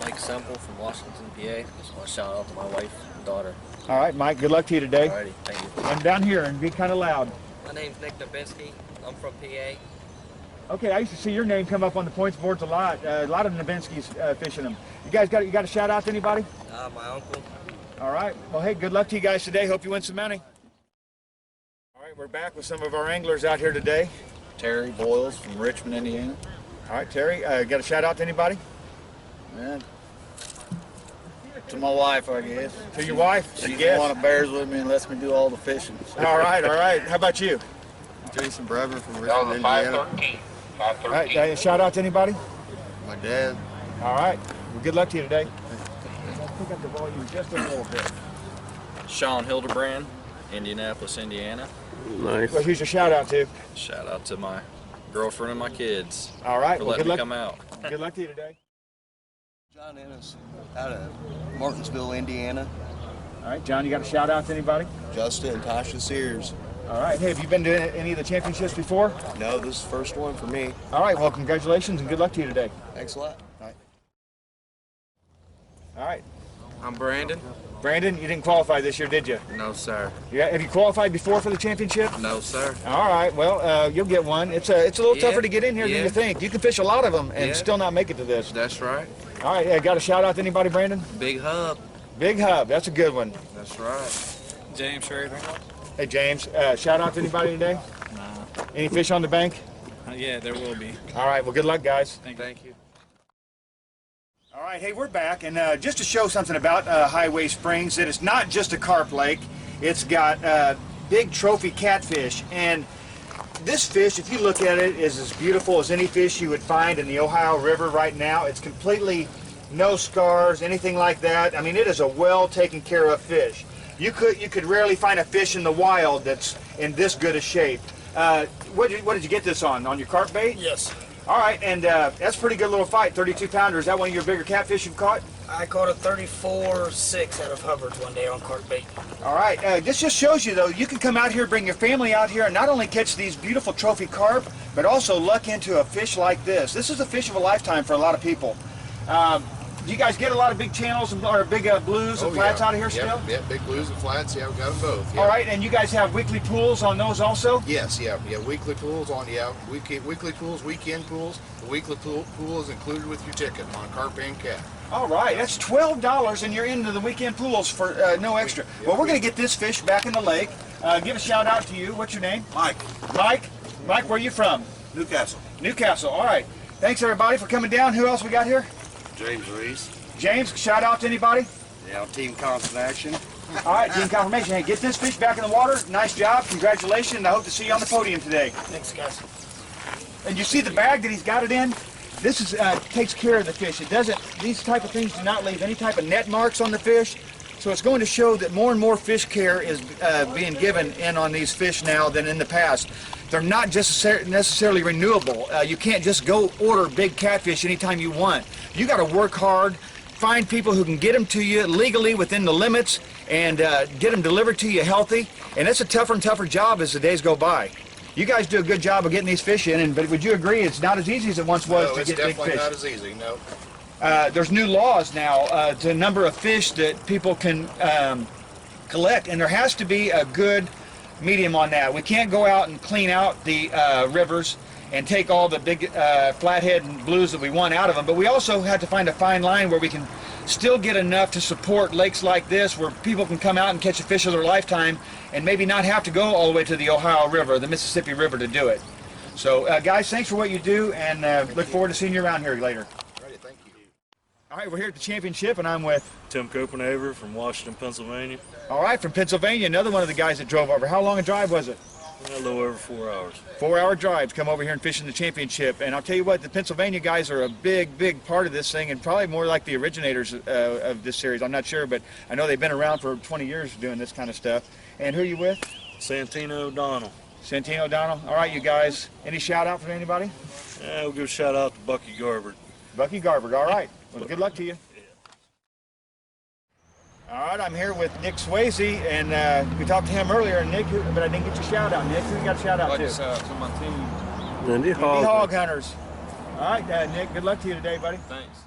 Speaker 16: Mike Semple from Washington, PA. Just want to shout out to my wife and daughter.
Speaker 2: All right, Mike, good luck to you today.
Speaker 16: Alrighty, thank you.
Speaker 2: And down here, and be kind of loud.
Speaker 16: My name's Nick Nabinski. I'm from PA.
Speaker 2: Okay, I used to see your name come up on the points boards a lot. A lot of Nabinskis fishing them. You guys got a shout out to anybody?
Speaker 16: My uncle.
Speaker 2: All right. Well, hey, good luck to you guys today. Hope you win some money. All right, we're back with some of our anglers out here today.
Speaker 17: Terry Boyles from Richmond, Indiana.
Speaker 2: All right, Terry, got a shout out to anybody?
Speaker 17: Yeah. To my wife, I guess.
Speaker 2: To your wife?
Speaker 17: She's the one that bears with me and lets me do all the fishing.
Speaker 2: All right, all right. How about you?
Speaker 17: Jason Brever from Richmond, Indiana.
Speaker 2: All right, shout out to anybody?
Speaker 17: My dad.
Speaker 2: All right. Well, good luck to you today. Pick up the volume just a little bit.
Speaker 18: Sean Hildebrand, Indianapolis, Indiana.
Speaker 12: Nice.
Speaker 2: Well, who's your shout out to?
Speaker 18: Shout out to my girlfriend and my kids.
Speaker 2: All right.
Speaker 18: For
Speaker 2: Well,
Speaker 18: letting
Speaker 2: good
Speaker 18: me
Speaker 2: luck.
Speaker 18: come out.
Speaker 2: Good luck to you today.
Speaker 19: John Ennis out of Martinsville, Indiana.
Speaker 2: All right, John, you got a shout out to anybody?
Speaker 19: Justin and Tasha Sears.
Speaker 2: All right. Hey, have you been to any of the championships before?
Speaker 19: No, this is the first one for me.
Speaker 2: All right. Well, congratulations and good luck to you today.
Speaker 19: Thanks a lot.
Speaker 2: All right. All right.
Speaker 20: I'm Brandon.
Speaker 2: Brandon, you didn't qualify this year, did you?
Speaker 20: No, sir.
Speaker 2: Yeah. Have you qualified before for the championship?
Speaker 20: No, sir.
Speaker 2: All right. Well, you'll get one. It's a little tougher to get in here than you think. You can fish a lot of them and still not make it to this.
Speaker 20: That's right.
Speaker 2: All right. Got a shout out to anybody, Brandon?
Speaker 20: Big Hub.
Speaker 2: Big Hub. That's a good one.
Speaker 20: That's right.
Speaker 18: James Schrader.
Speaker 2: Hey, James. Shout out to anybody today?
Speaker 18: Nah.
Speaker 2: Any fish on the bank?
Speaker 18: Yeah, there will be.
Speaker 2: All right. Well, good luck, guys.
Speaker 20: Thank you.
Speaker 2: All right, hey, we're back, and just to show something about Highway Springs, that it's not just a carp lake. It's got big trophy catfish, and this fish, if you look at it, is as beautiful as any fish you would find in the Ohio River right now. It's completely no scars, anything like that. I mean, it is a well taken care of fish. You could rarely find a fish in the wild that's in this good a shape. What did you get this on? On your carp bait?
Speaker 3: Yes.
Speaker 2: All right, and that's a pretty good little fight, 32-pounder. Is that one of your bigger catfish you've caught?
Speaker 3: I caught a 34.6 out of Hubbard's one day on carp bait.
Speaker 2: All right, this just shows you, though, you can come out here, bring your family out here, and not only catch these beautiful trophy carp, but also luck into a fish like this. This is a fish of a lifetime for a lot of people. Do you guys get a lot of big channels or big blues and flats out of here still?
Speaker 6: Yeah, big blues and flats. Yeah, we got them both. Yeah.
Speaker 2: All right, and you guys have weekly pools on those also?
Speaker 6: Yes, yeah, weekly pools on, weekly pools, weekend pools. The weekly pool is included with your ticket on carp and cat.
Speaker 2: All right, that's $12 and you're into the weekend pools for no extra. Well, we're going to get this fish back in the lake. Give a shout out to you. What's your name?
Speaker 21: Mike.
Speaker 2: Mike? Mike, where are you from?
Speaker 21: Newcastle.
Speaker 2: Newcastle, all right. Thanks everybody for coming down. Who else we got here?
Speaker 21: James Reese.
Speaker 2: James, shout out to anybody?
Speaker 21: Yeah, Team Constant Action.
Speaker 2: All right, team confirmation. Hey, get this fish back in the water. Nice job. Congratulations. And I hope to see you on the podium today.
Speaker 3: Thanks, guys.
Speaker 2: And you see the bag that he's got it in? This is takes care of the fish. It doesn't, these type of things do not leave any type of net marks on the fish. So it's going to show that more and more fish care is being given in on these fish now than in the past. They're not just necessarily renewable. You can't just go order big catfish anytime you want. You got to work hard, find people who can get them to you legally within the limits, and get them delivered to you healthy. And it's a tougher and tougher job as the days go by. You guys do a good job of getting these fish in, but would you agree it's not as easy as it once was to get big fish?
Speaker 6: No, it's definitely not as easy, no.
Speaker 2: There's new laws now to the number of fish that people can collect, and there has to be a good medium on that. We can't go out and clean out the rivers and take all the big flathead and blues that we want out of them, but we also have to find a fine line where we can still get enough to support lakes like this where people can come out and catch a fish of their lifetime and maybe not have to go all the way to the Ohio River, the Mississippi River to do it. So guys, thanks for what you do, and look forward to seeing you around here later. All right, we're here at the championship, and I'm with
Speaker 13: Tim Copenhaver from Washington, Pennsylvania.
Speaker 2: All right, from Pennsylvania, another one of the guys that drove over. How long a drive was it?
Speaker 13: A little over 4 hours.
Speaker 2: 4-hour drive to come over here and fish in the championship. And I'll tell you what, the Pennsylvania guys are a big, big part of this thing, and probably more like the originators of this series. I'm not sure, but I know they've been around for 20 years doing this kind of stuff. And who are you with?
Speaker 13: Santino O'Donnell.
Speaker 2: Santino O'Donnell. All right, you guys. Any shout out for anybody?
Speaker 13: Yeah, we'll give a shout out to Bucky Garber.
Speaker 2: Bucky Garber. All right. Well, good luck to you. All right, I'm here with Nick Swayzee, and we talked to him earlier, Nick, but I didn't get your shout out. Nick, who you got a shout out to?
Speaker 18: To my team.
Speaker 12: Lindy
Speaker 2: Hog Hunters. All right, Nick, good luck to you today, buddy.
Speaker 18: Thanks.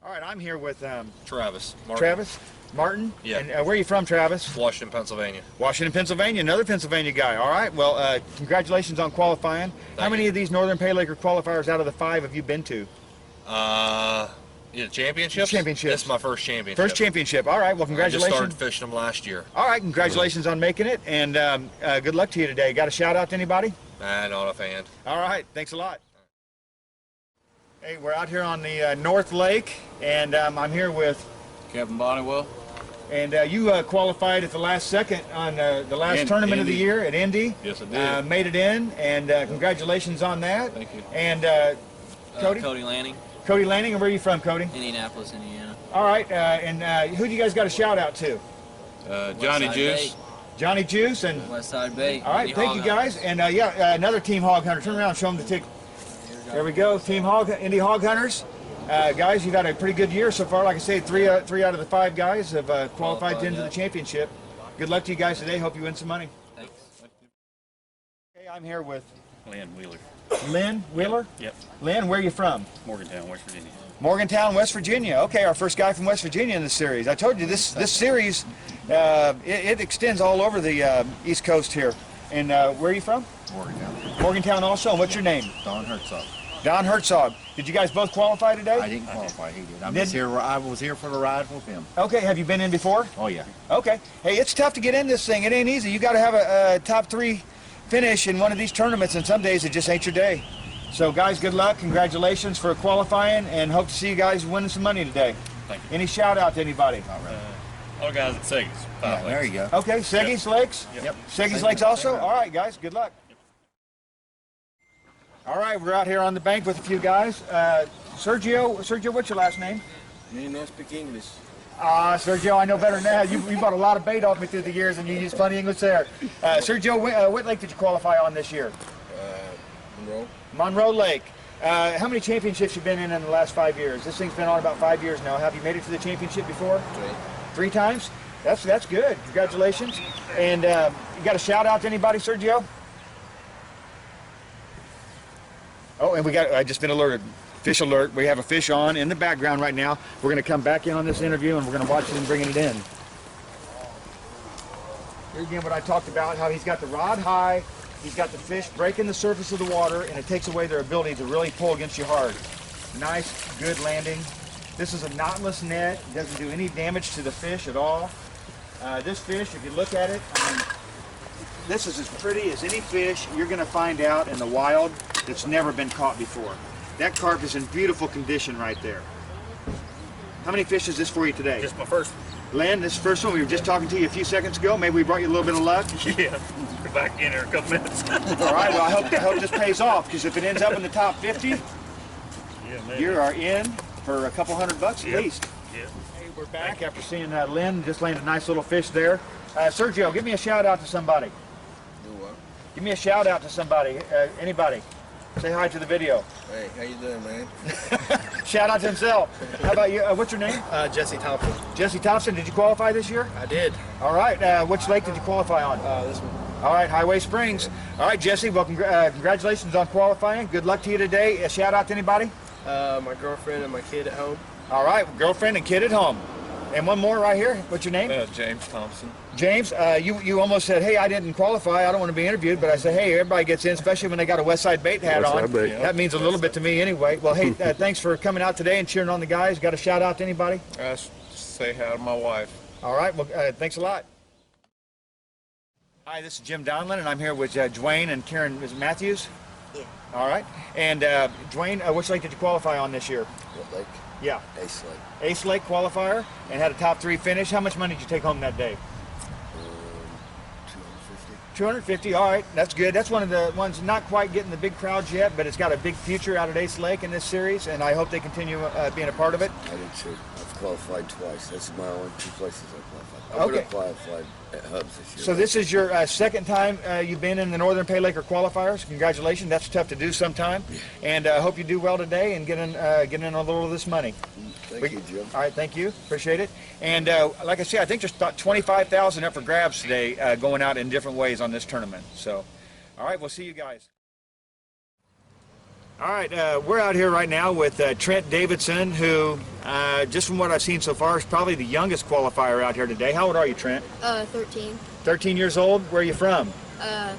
Speaker 2: All right, I'm here with
Speaker 18: Travis.
Speaker 2: Travis Martin.
Speaker 18: Yeah.
Speaker 2: And where are you from, Travis?
Speaker 18: Washington, Pennsylvania.
Speaker 2: Washington, Pennsylvania. Another Pennsylvania guy. All right, well, congratulations on qualifying. How many of these Northern Paylaker qualifiers out of the 5 have you been to?
Speaker 18: Championships?
Speaker 2: Championships.
Speaker 18: This is my first championship.
Speaker 2: First championship. All right, well,
Speaker 18: I
Speaker 2: congratulations.
Speaker 18: just started fishing them last year.
Speaker 2: All right, congratulations on making it, and good luck to you today. Got a shout out to anybody?
Speaker 18: Not offhand.
Speaker 2: All right, thanks a lot. Hey, we're out here on the North Lake, and I'm here with
Speaker 1: Kevin Bonnewell.
Speaker 2: And you qualified at the last second on the last tournament of the year at Indy.
Speaker 1: Yes, I did.
Speaker 2: Made it in, and congratulations on that.
Speaker 1: Thank you.
Speaker 2: And Cody?
Speaker 14: Cody Lanning,
Speaker 2: Cody Lanning, and where are you from, Cody?
Speaker 14: Indianapolis, Indiana.
Speaker 2: All right, and who do you guys got a shout out to?
Speaker 1: Johnny
Speaker 14: Westside
Speaker 1: Juice.
Speaker 14: Bait.
Speaker 2: Johnny Juice and
Speaker 14: Westside Bait.
Speaker 2: all right,
Speaker 14: Indy
Speaker 2: thank you
Speaker 14: Hog
Speaker 2: guys.
Speaker 14: Hunters.
Speaker 2: And another Team Hog Hunter. Turn around and show them the ticket. There we go, Team Indy Hog Hunters. Guys, you've had a pretty good year so far. Like I say, three out of the 5 guys have qualified into the championship. Good luck to you guys today. Hope you win some money.
Speaker 14: Thanks.
Speaker 2: Okay, I'm here with
Speaker 7: Lynn Wheeler.
Speaker 2: Lynn Wheeler.
Speaker 7: Yep.
Speaker 2: Lynn, where are you from?
Speaker 7: Morgantown, West Virginia.
Speaker 2: Morgantown, West Virginia. Okay, our first guy from West Virginia in the series. I told you this series it extends all over the East Coast here. And where are you from?
Speaker 22: Morgantown.
Speaker 2: Morgantown also. And what's your name?
Speaker 22: Don Herzog.
Speaker 2: Don Herzog. Did you guys both qualify today?
Speaker 22: I didn't qualify. He did. I was here for the ride with him.
Speaker 2: Okay. Have you been in before?
Speaker 22: Oh yeah.
Speaker 2: Okay. Hey, it's tough to get in this thing. It ain't easy. You got to have a top 3 finish in one of these tournaments, and some days it just ain't your day. So, guys, good luck. Congratulations for qualifying, and hope to see you guys winning some money today.
Speaker 7: Thank you.
Speaker 2: Any shout out to anybody?
Speaker 7: All the guys at Seggy's.
Speaker 22: Yeah, there you go.
Speaker 2: Okay, Seggy's Lakes?
Speaker 7: Yep.
Speaker 2: Seggy's Lakes also? All right, guys, good luck. All right, we're out here on the bank with a few guys. Sergio, what's your last name?
Speaker 17: Me not speak English.
Speaker 2: Sergio, I know better than that. You bought a lot of bait off me through the years, and you used plenty of English there. Sergio, what lake did you qualify on this year?
Speaker 17: Monroe.
Speaker 2: Monroe Lake. How many championships you been in the last 5 years? This thing's been on about 5 years now. Have you made it to the championship before? 3 times? That's good. Congratulations. And you got a shout out to anybody, Sergio? Oh, and I just been alerted. Fish alert. We have a fish on in the background right now. We're going to come back in on this interview, and we're going to watch him bringing it in. Here again, what I talked about, how he's got the rod high, he's got the fish breaking the surface of the water, and it takes away their ability to really pull against you hard. Nice, good landing. This is a knotless net. It doesn't do any damage to the fish at all. This fish, if you look at it, I mean, this is as pretty as any fish you're going to find out in the wild that's never been caught before. That carp is in beautiful condition right there. How many fish is this for you today?
Speaker 7: Just my first
Speaker 2: Lynn, this first one, we were just talking to you a few seconds ago. Maybe we brought you a little bit of luck.
Speaker 7: Yeah, we're back in here in a couple minutes.
Speaker 2: All right, well, I hope this pays off, because if it ends up in the top 50,
Speaker 7: Yeah, man.
Speaker 2: you are in for a couple $100 at
Speaker 7: Yep.
Speaker 2: least.
Speaker 7: Yeah.
Speaker 2: Hey, we're back after seeing Lynn just landed a nice little fish there. Sergio, give me a shout out to somebody.
Speaker 17: Do what?
Speaker 2: Give me a shout out to somebody, anybody. Say hi to the video.
Speaker 17: Hey, how you doing, man?
Speaker 2: Shout out to himself. How about you? What's your name?
Speaker 17: Jesse Thompson.
Speaker 2: Jesse Thompson. Did you qualify this year?
Speaker 17: I did.
Speaker 2: All right. Which lake did you qualify on?
Speaker 17: This one.
Speaker 2: All right, Highway Springs. All right, Jesse. Well, congratulations on qualifying. Good luck to you today. A shout out to anybody?
Speaker 17: My girlfriend and my kid at home.
Speaker 2: All right, girlfriend and kid at home. And one more right here. What's your name?
Speaker 17: James Thompson.
Speaker 2: James, you almost said, hey, I didn't qualify. I don't want to be interviewed. But I said, hey, everybody gets in, especially when they got a Westside Bait hat on.
Speaker 12: Westside Bait.
Speaker 2: That means a little bit to me anyway. Well, hey, thanks for coming out today and cheering on the guys. Got a shout out to anybody?
Speaker 17: Say hi to my wife.
Speaker 2: All right, well, thanks a lot. Hi, this is Jim Donlan, and I'm here with Dwayne and Karen Matthews.
Speaker 23: Yeah.
Speaker 2: All right. And Dwayne, which lake did you qualify on this year?
Speaker 23: What lake?
Speaker 2: Yeah.
Speaker 23: Ace Lake.
Speaker 2: Ace Lake qualifier, and had a top 3 finish. How much money did you take home that day?
Speaker 23: 250.
Speaker 2: 250. All right, that's good. That's one of the ones not quite getting the big crowds yet, but it's got a big future out at Ace Lake in this series, and I hope they continue being a part of it.
Speaker 23: I did too. I've qualified twice. That's my only 2 places I qualified. I would
Speaker 2: Okay.
Speaker 23: have qualified at Hubs this year.
Speaker 2: So this is your second time you've been in the Northern Paylaker qualifiers. Congratulations. That's tough to do sometime. And I hope you do well today and get in a little of this money.
Speaker 23: Thank you, Jim.
Speaker 2: All right, thank you. Appreciate it. And like I said, I think there's about 25,000 up for grabs today going out in different ways on this tournament. So, all right, we'll see you guys. All right, we're out here right now with Trent Davidson, who, just from what I've seen so far, is probably the youngest qualifier out here today. How old are you, Trent?
Speaker 5: 13.
Speaker 2: 13 years old. Where are you from?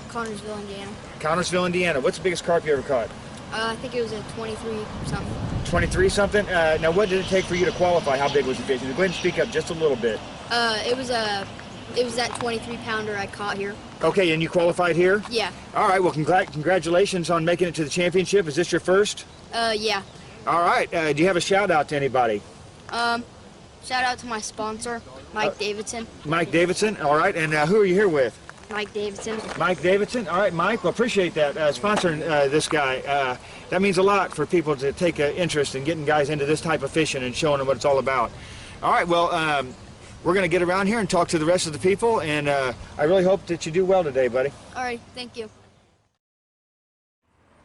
Speaker 5: Connersville, Indiana.
Speaker 2: Connersville, Indiana. What's the biggest carp you ever caught?
Speaker 5: I think it was a 23 something.
Speaker 2: 23 something? Now, what did it take for you to qualify? How big was the fish? Go ahead and speak up just a little bit.
Speaker 5: It was that 23 pounder I caught here.
Speaker 2: Okay, and you qualified here?
Speaker 5: Yeah.
Speaker 2: All right, well, congratulations on making it to the championship. Is this your first?
Speaker 5: Yeah.
Speaker 2: All right, do you have a shout out to anybody?
Speaker 5: Shout out to my sponsor, Mike Davidson.
Speaker 2: Mike Davidson, all right, and who are you here with?
Speaker 5: Mike Davidson.
Speaker 2: Mike Davidson, all right, Mike, well, appreciate that, sponsoring this guy. That means a lot for people to take an interest in getting guys into this type of fishing and showing them what it's all about. All right, well, we're going to get around here and talk to the rest of the people, and I really hope that you do well today, buddy.
Speaker 5: All right, thank you.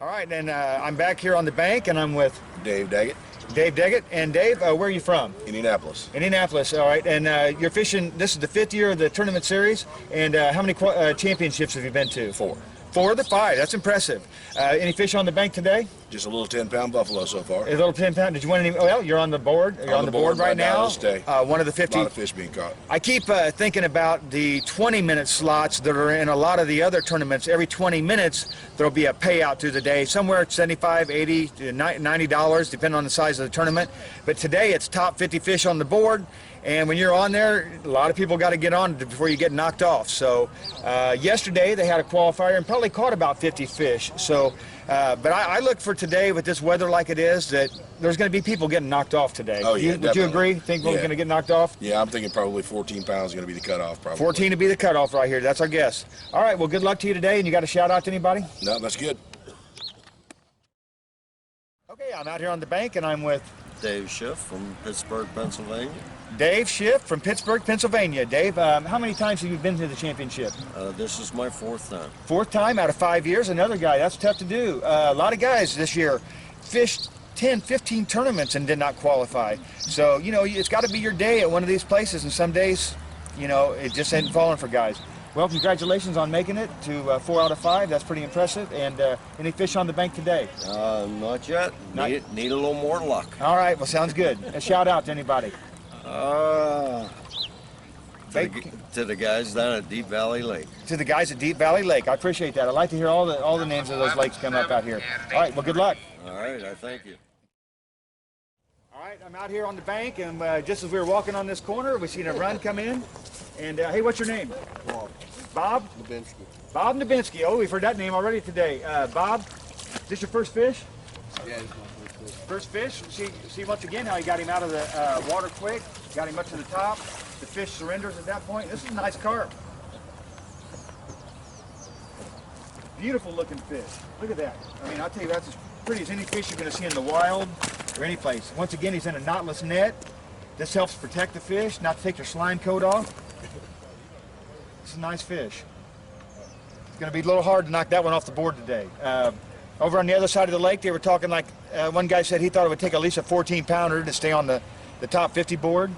Speaker 2: All right, and I'm back here on the bank, and I'm with
Speaker 6: Dave Daggett.
Speaker 2: Dave Daggett. And Dave, where are you from?
Speaker 6: Indianapolis.
Speaker 2: Indianapolis, all right. And you're fishing, this is the 5th year of the tournament series, and how many championships have you been to?
Speaker 6: 4.
Speaker 2: 4 of the 5, that's impressive. Any fish on the bank today?
Speaker 6: Just a little 10-pound buffalo so far.
Speaker 2: A little 10-pound. Did you win any? Well, you're on the board. You're on the board right now.
Speaker 6: This day.
Speaker 2: One of the 50.
Speaker 6: A lot of fish being caught.
Speaker 2: I keep thinking about the 20-minute slots that are in a lot of the other tournaments. Every 20 minutes, there'll be a payout through the day, somewhere $75, $80, $90, depending on the size of the tournament. But today, it's top 50 fish on the board. And when you're on there, a lot of people got to get on before you get knocked off. So yesterday they had a qualifier and probably caught about 50 fish. So, but I look for today with this weather like it is that there's going to be people getting knocked off today.
Speaker 6: Oh, yeah,
Speaker 2: Would you agree? Think we're going to get knocked off?
Speaker 6: Yeah, I'm thinking probably 14 pounds is going to be the cutoff. Probably
Speaker 2: 14 to be the cutoff right here. That's our guess. All right. Well, good luck to you today. And you got a shout out to anybody?
Speaker 6: No, that's good.
Speaker 2: Okay, I'm out here on the bank and I'm with
Speaker 9: Dave Schiff from Pittsburgh, Pennsylvania.
Speaker 2: Dave Schiff from Pittsburgh, Pennsylvania. Dave, how many times have you been to the championship?
Speaker 9: This is my 4th time.
Speaker 2: 4th time out of 5 years. Another guy. That's tough to do. A lot of guys this year fished 10, 15 tournaments and did not qualify. So, you know, it's got to be your day at one of these places, and some days, you know, it just ain't falling for guys. Well, congratulations on making it to 4 out of 5. That's pretty impressive. And any fish on the bank today?
Speaker 9: Not yet. Need a little more luck.
Speaker 2: All right. Well, sounds good. A shout out to anybody.
Speaker 9: To the guys down at Deep Valley Lake.
Speaker 2: To the guys at Deep Valley Lake. I appreciate that. I'd like to hear all the names of those lakes come up out here. All right. Well, good luck.
Speaker 9: All right. I thank you.
Speaker 2: All right. I'm out here on the bank, and just as we were walking on this corner, we seen a run come in. And hey, what's your name?
Speaker 19: Bob.
Speaker 2: Bob?
Speaker 19: Dubinsky.
Speaker 2: Bob Dubinsky. Oh, we've heard that name already today. Bob, is this your first fish?
Speaker 19: Yeah, it's my first fish.
Speaker 2: First fish. See once again how you got him out of the water quick, got him up to the top. The fish surrenders at that point. This is a nice carp. Beautiful looking fish. Look at that. I mean, I'll tell you, that's as pretty as any fish you're going to see in the wild or any place. Once again, he's in a knotless net. This helps protect the fish, not to take their slime coat off. It's a nice fish. It's going to be a little hard to knock that one off the board today. Over on the other side of the lake, they were talking like, one guy said he thought it would take at least a 14-pounder to stay on the top 50 board.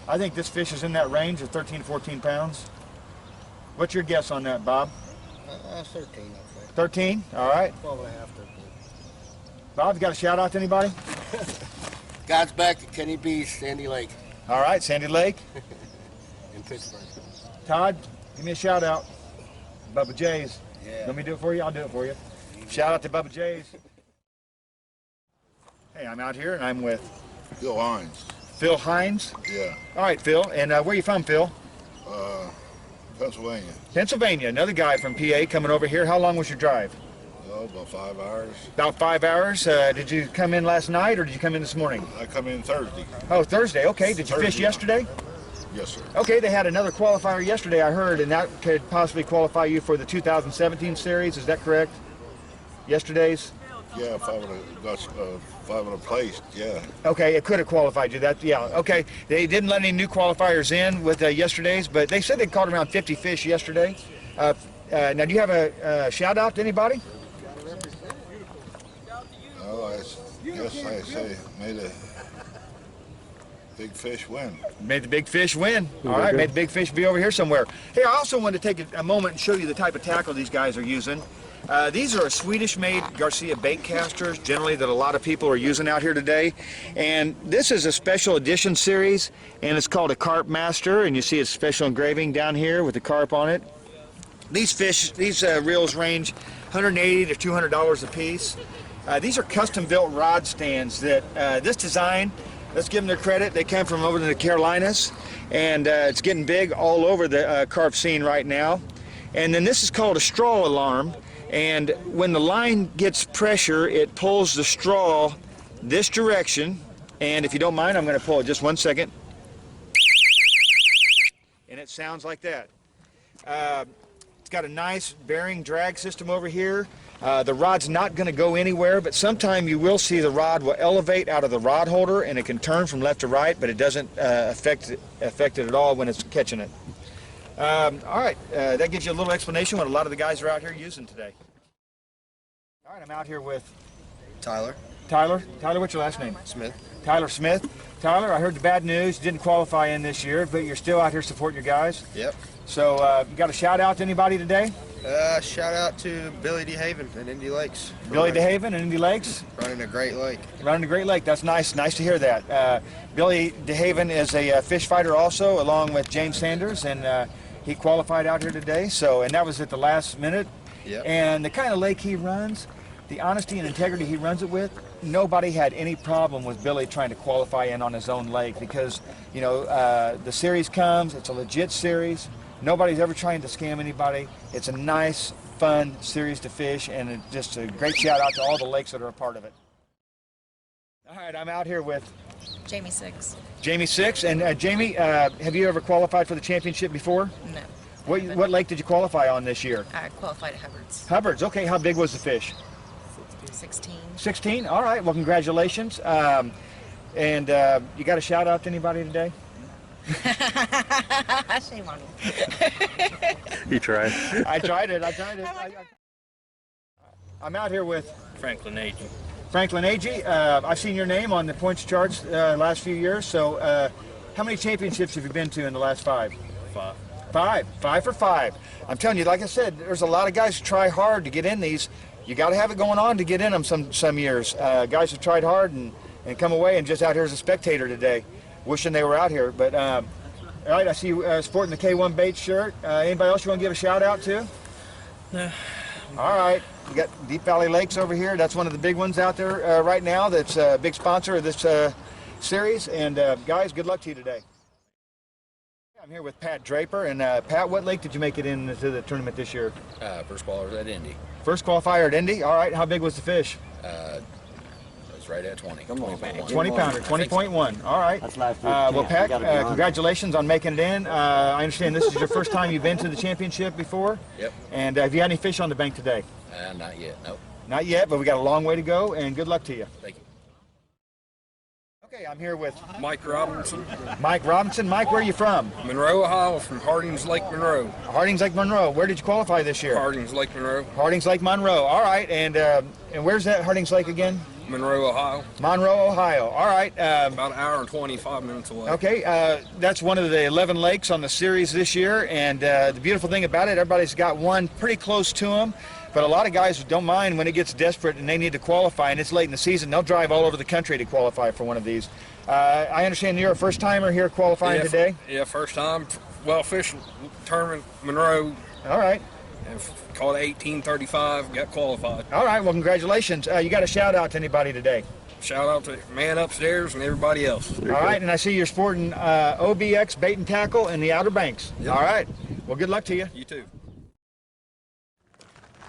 Speaker 2: I think this fish is in that range of 13 to 14 pounds. What's your guess on that, Bob?
Speaker 19: 13, I think.
Speaker 2: 13? All right.
Speaker 19: 12 and a half, 13.
Speaker 2: Bob, you got a shout out to anybody?
Speaker 21: God's back to Kenny B's, Sandy Lake.
Speaker 2: All right, Sandy Lake.
Speaker 19: In Pittsburgh.
Speaker 2: Todd, give me a shout out. Bubba J's.
Speaker 21: Yeah.
Speaker 2: Let me do it for you? I'll do it for you. Shout out to Bubba J's. Hey, I'm out here and I'm with
Speaker 6: Phil Hines.
Speaker 2: Phil Hines?
Speaker 6: Yeah.
Speaker 2: All right, Phil. And where are you from, Phil?
Speaker 6: Pennsylvania.
Speaker 2: Pennsylvania. Another guy from PA coming over here. How long was your drive?
Speaker 6: Oh, about 5 hours.
Speaker 2: About 5 hours. Did you come in last night or did you come in this morning?
Speaker 6: I come in Thursday.
Speaker 2: Oh, Thursday. Okay. Did you fish yesterday?
Speaker 6: Yes, sir.
Speaker 2: Okay, they had another qualifier yesterday, I heard, and that could possibly qualify you for the 2017 series. Is that correct? Yesterday's?
Speaker 6: Yeah, if I would have placed, yeah.
Speaker 2: Okay, it could have qualified you. That, yeah. Okay, they didn't let any new qualifiers in with yesterday's, but they said they caught around 50 fish yesterday. Now, do you have a shout out to anybody?
Speaker 6: Oh, I guess I say made Big fish win.
Speaker 2: Made the big fish win. All right, made the big fish be over here somewhere. Hey, I also wanted to take a moment and show you the type of tackle these guys are using. These are Swedish-made Garcia bait casters, generally that a lot of people are using out here today. And this is a special edition series, and it's called a Carp Master, and you see a special engraving down here with the carp on it. These reels range $180 to $200 a piece. These are custom-built rod stands that this design, let's give them their credit, they come from over in the Carolinas, and it's getting big all over the carp scene right now. And then this is called a straw alarm, and when the line gets pressure, it pulls the straw this direction, and if you don't mind, I'm going to pull it just 1 second. And it sounds like that. It's got a nice bearing drag system over here. The rod's not going to go anywhere, but sometime you will see the rod will elevate out of the rod holder, and it can turn from left to right, but it doesn't affect it at all when it's catching it. All right, that gives you a little explanation what a lot of the guys are out here using today. All right, I'm out here with
Speaker 17: Tyler.
Speaker 2: Tyler, what's your last name?
Speaker 17: Smith.
Speaker 2: Tyler Smith. Tyler, I heard the bad news. You didn't qualify in this year, but you're still out here supporting your guys.
Speaker 17: Yep.
Speaker 2: So you got a shout out to anybody today?
Speaker 17: Shout out to Billy DeHaven in Indy Lakes.
Speaker 2: Billy DeHaven in Indy Lakes?
Speaker 17: Running a great lake.
Speaker 2: Running a great lake. That's nice. Nice to hear that. Billy DeHaven is a fish fighter also, along with James Sanders, and he qualified out here today. So, and that was at the last minute.
Speaker 17: Yep.
Speaker 2: And the kind of lake he runs, the honesty and integrity he runs it with, nobody had any problem with Billy trying to qualify in on his own lake because, you know, the series comes, it's a legit series. Nobody's ever trying to scam anybody. It's a nice, fun series to fish, and it's just a great shout out to all the lakes that are a part of it. All right, I'm out here with
Speaker 8: Jamie Six.
Speaker 2: Jamie Six, and Jamie, have you ever qualified for the championship before?
Speaker 8: No.
Speaker 2: What lake did you qualify on this year?
Speaker 8: I qualified at Hubbard's.
Speaker 2: Hubbard's, okay. How big was the fish?
Speaker 8: 16.
Speaker 2: 16? All right, well, congratulations. And you got a shout out to anybody today?
Speaker 8: Shame on you.
Speaker 12: You tried.
Speaker 2: I tried it. I'm out here with
Speaker 13: Franklin Agee.
Speaker 2: Franklin Agee. I've seen your name on the points charts last few years. So how many championships have you been to in the last 5?
Speaker 13: 5.
Speaker 2: 5 for 5. I'm telling you, like I said, there's a lot of guys who try hard to get in these. You got to have it going on to get in them some years. Guys have tried hard and come away and just out here as a spectator today, wishing they were out here. But all right, I see you sporting the K1 Bait shirt. Anybody else you want to give a shout out to?
Speaker 13: No.
Speaker 2: All right, we got Deep Valley Lakes over here. That's one of the big ones out there right now. That's a big sponsor of this series. And guys, good luck to you today. I'm here with Pat Draper, and Pat, what lake did you make it into the tournament this year?
Speaker 10: First qualifier at Indy.
Speaker 2: First qualifier at Indy. All right, how big was the fish?
Speaker 10: It was right at 20.
Speaker 2: 20 pounder, 20.1. All right. Well, Pat, congratulations on making it in. I understand this is your first time you've been to the championship before.
Speaker 10: Yep.
Speaker 2: And have you had any fish on the bank today?
Speaker 10: Not yet. Nope.
Speaker 2: Not yet, but we got a long way to go. And good luck to you.
Speaker 10: Thank you.
Speaker 2: Okay, I'm here with
Speaker 11: Mike Robertson.
Speaker 2: Mike Robinson. Mike, where are you from?
Speaker 11: Monroe, Ohio, from Hardings Lake Monroe.
Speaker 2: Hardings Lake Monroe. Where did you qualify this year?
Speaker 11: Hardings Lake Monroe.
Speaker 2: Hardings Lake Monroe. All right, and where's that Hardings Lake again?
Speaker 11: Monroe, Ohio.
Speaker 2: Monroe, Ohio. All right.
Speaker 11: About an hour and 25 minutes away.
Speaker 2: Okay, that's one of the 11 lakes on the series this year, and the beautiful thing about it, everybody's got one pretty close to them. But a lot of guys don't mind when it gets desperate and they need to qualify, and it's late in the season. They'll drive all over the country to qualify for one of these. I understand you're a first-timer here qualifying today?
Speaker 11: Yeah, first time. Well, fishing tournament, Monroe.
Speaker 2: All right.
Speaker 11: And caught 1835, got qualified.
Speaker 2: All right, well, congratulations. You got a shout-out to anybody today?
Speaker 11: Shout out to man upstairs and everybody else.
Speaker 2: All right, and I see you're sporting OBX Bait and Tackle in the Outer Banks. Yep. All right. Well, good luck to you.
Speaker 11: You too.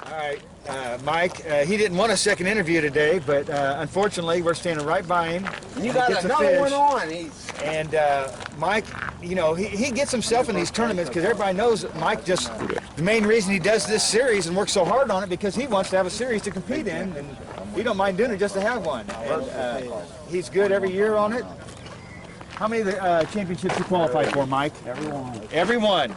Speaker 2: All right, Mike, he didn't want a second interview today, but unfortunately, we're standing right by him.
Speaker 21: You got another one on.
Speaker 2: And Mike, you know, he gets himself in these tournaments because everybody knows that Mike just, the main reason he does this series and works so hard on it because he wants to have a series to compete in, and he don't mind doing it just to have one. And he's good every year on it. How many of the championships you qualified for, Mike?
Speaker 21: Everyone.
Speaker 2: Everyone.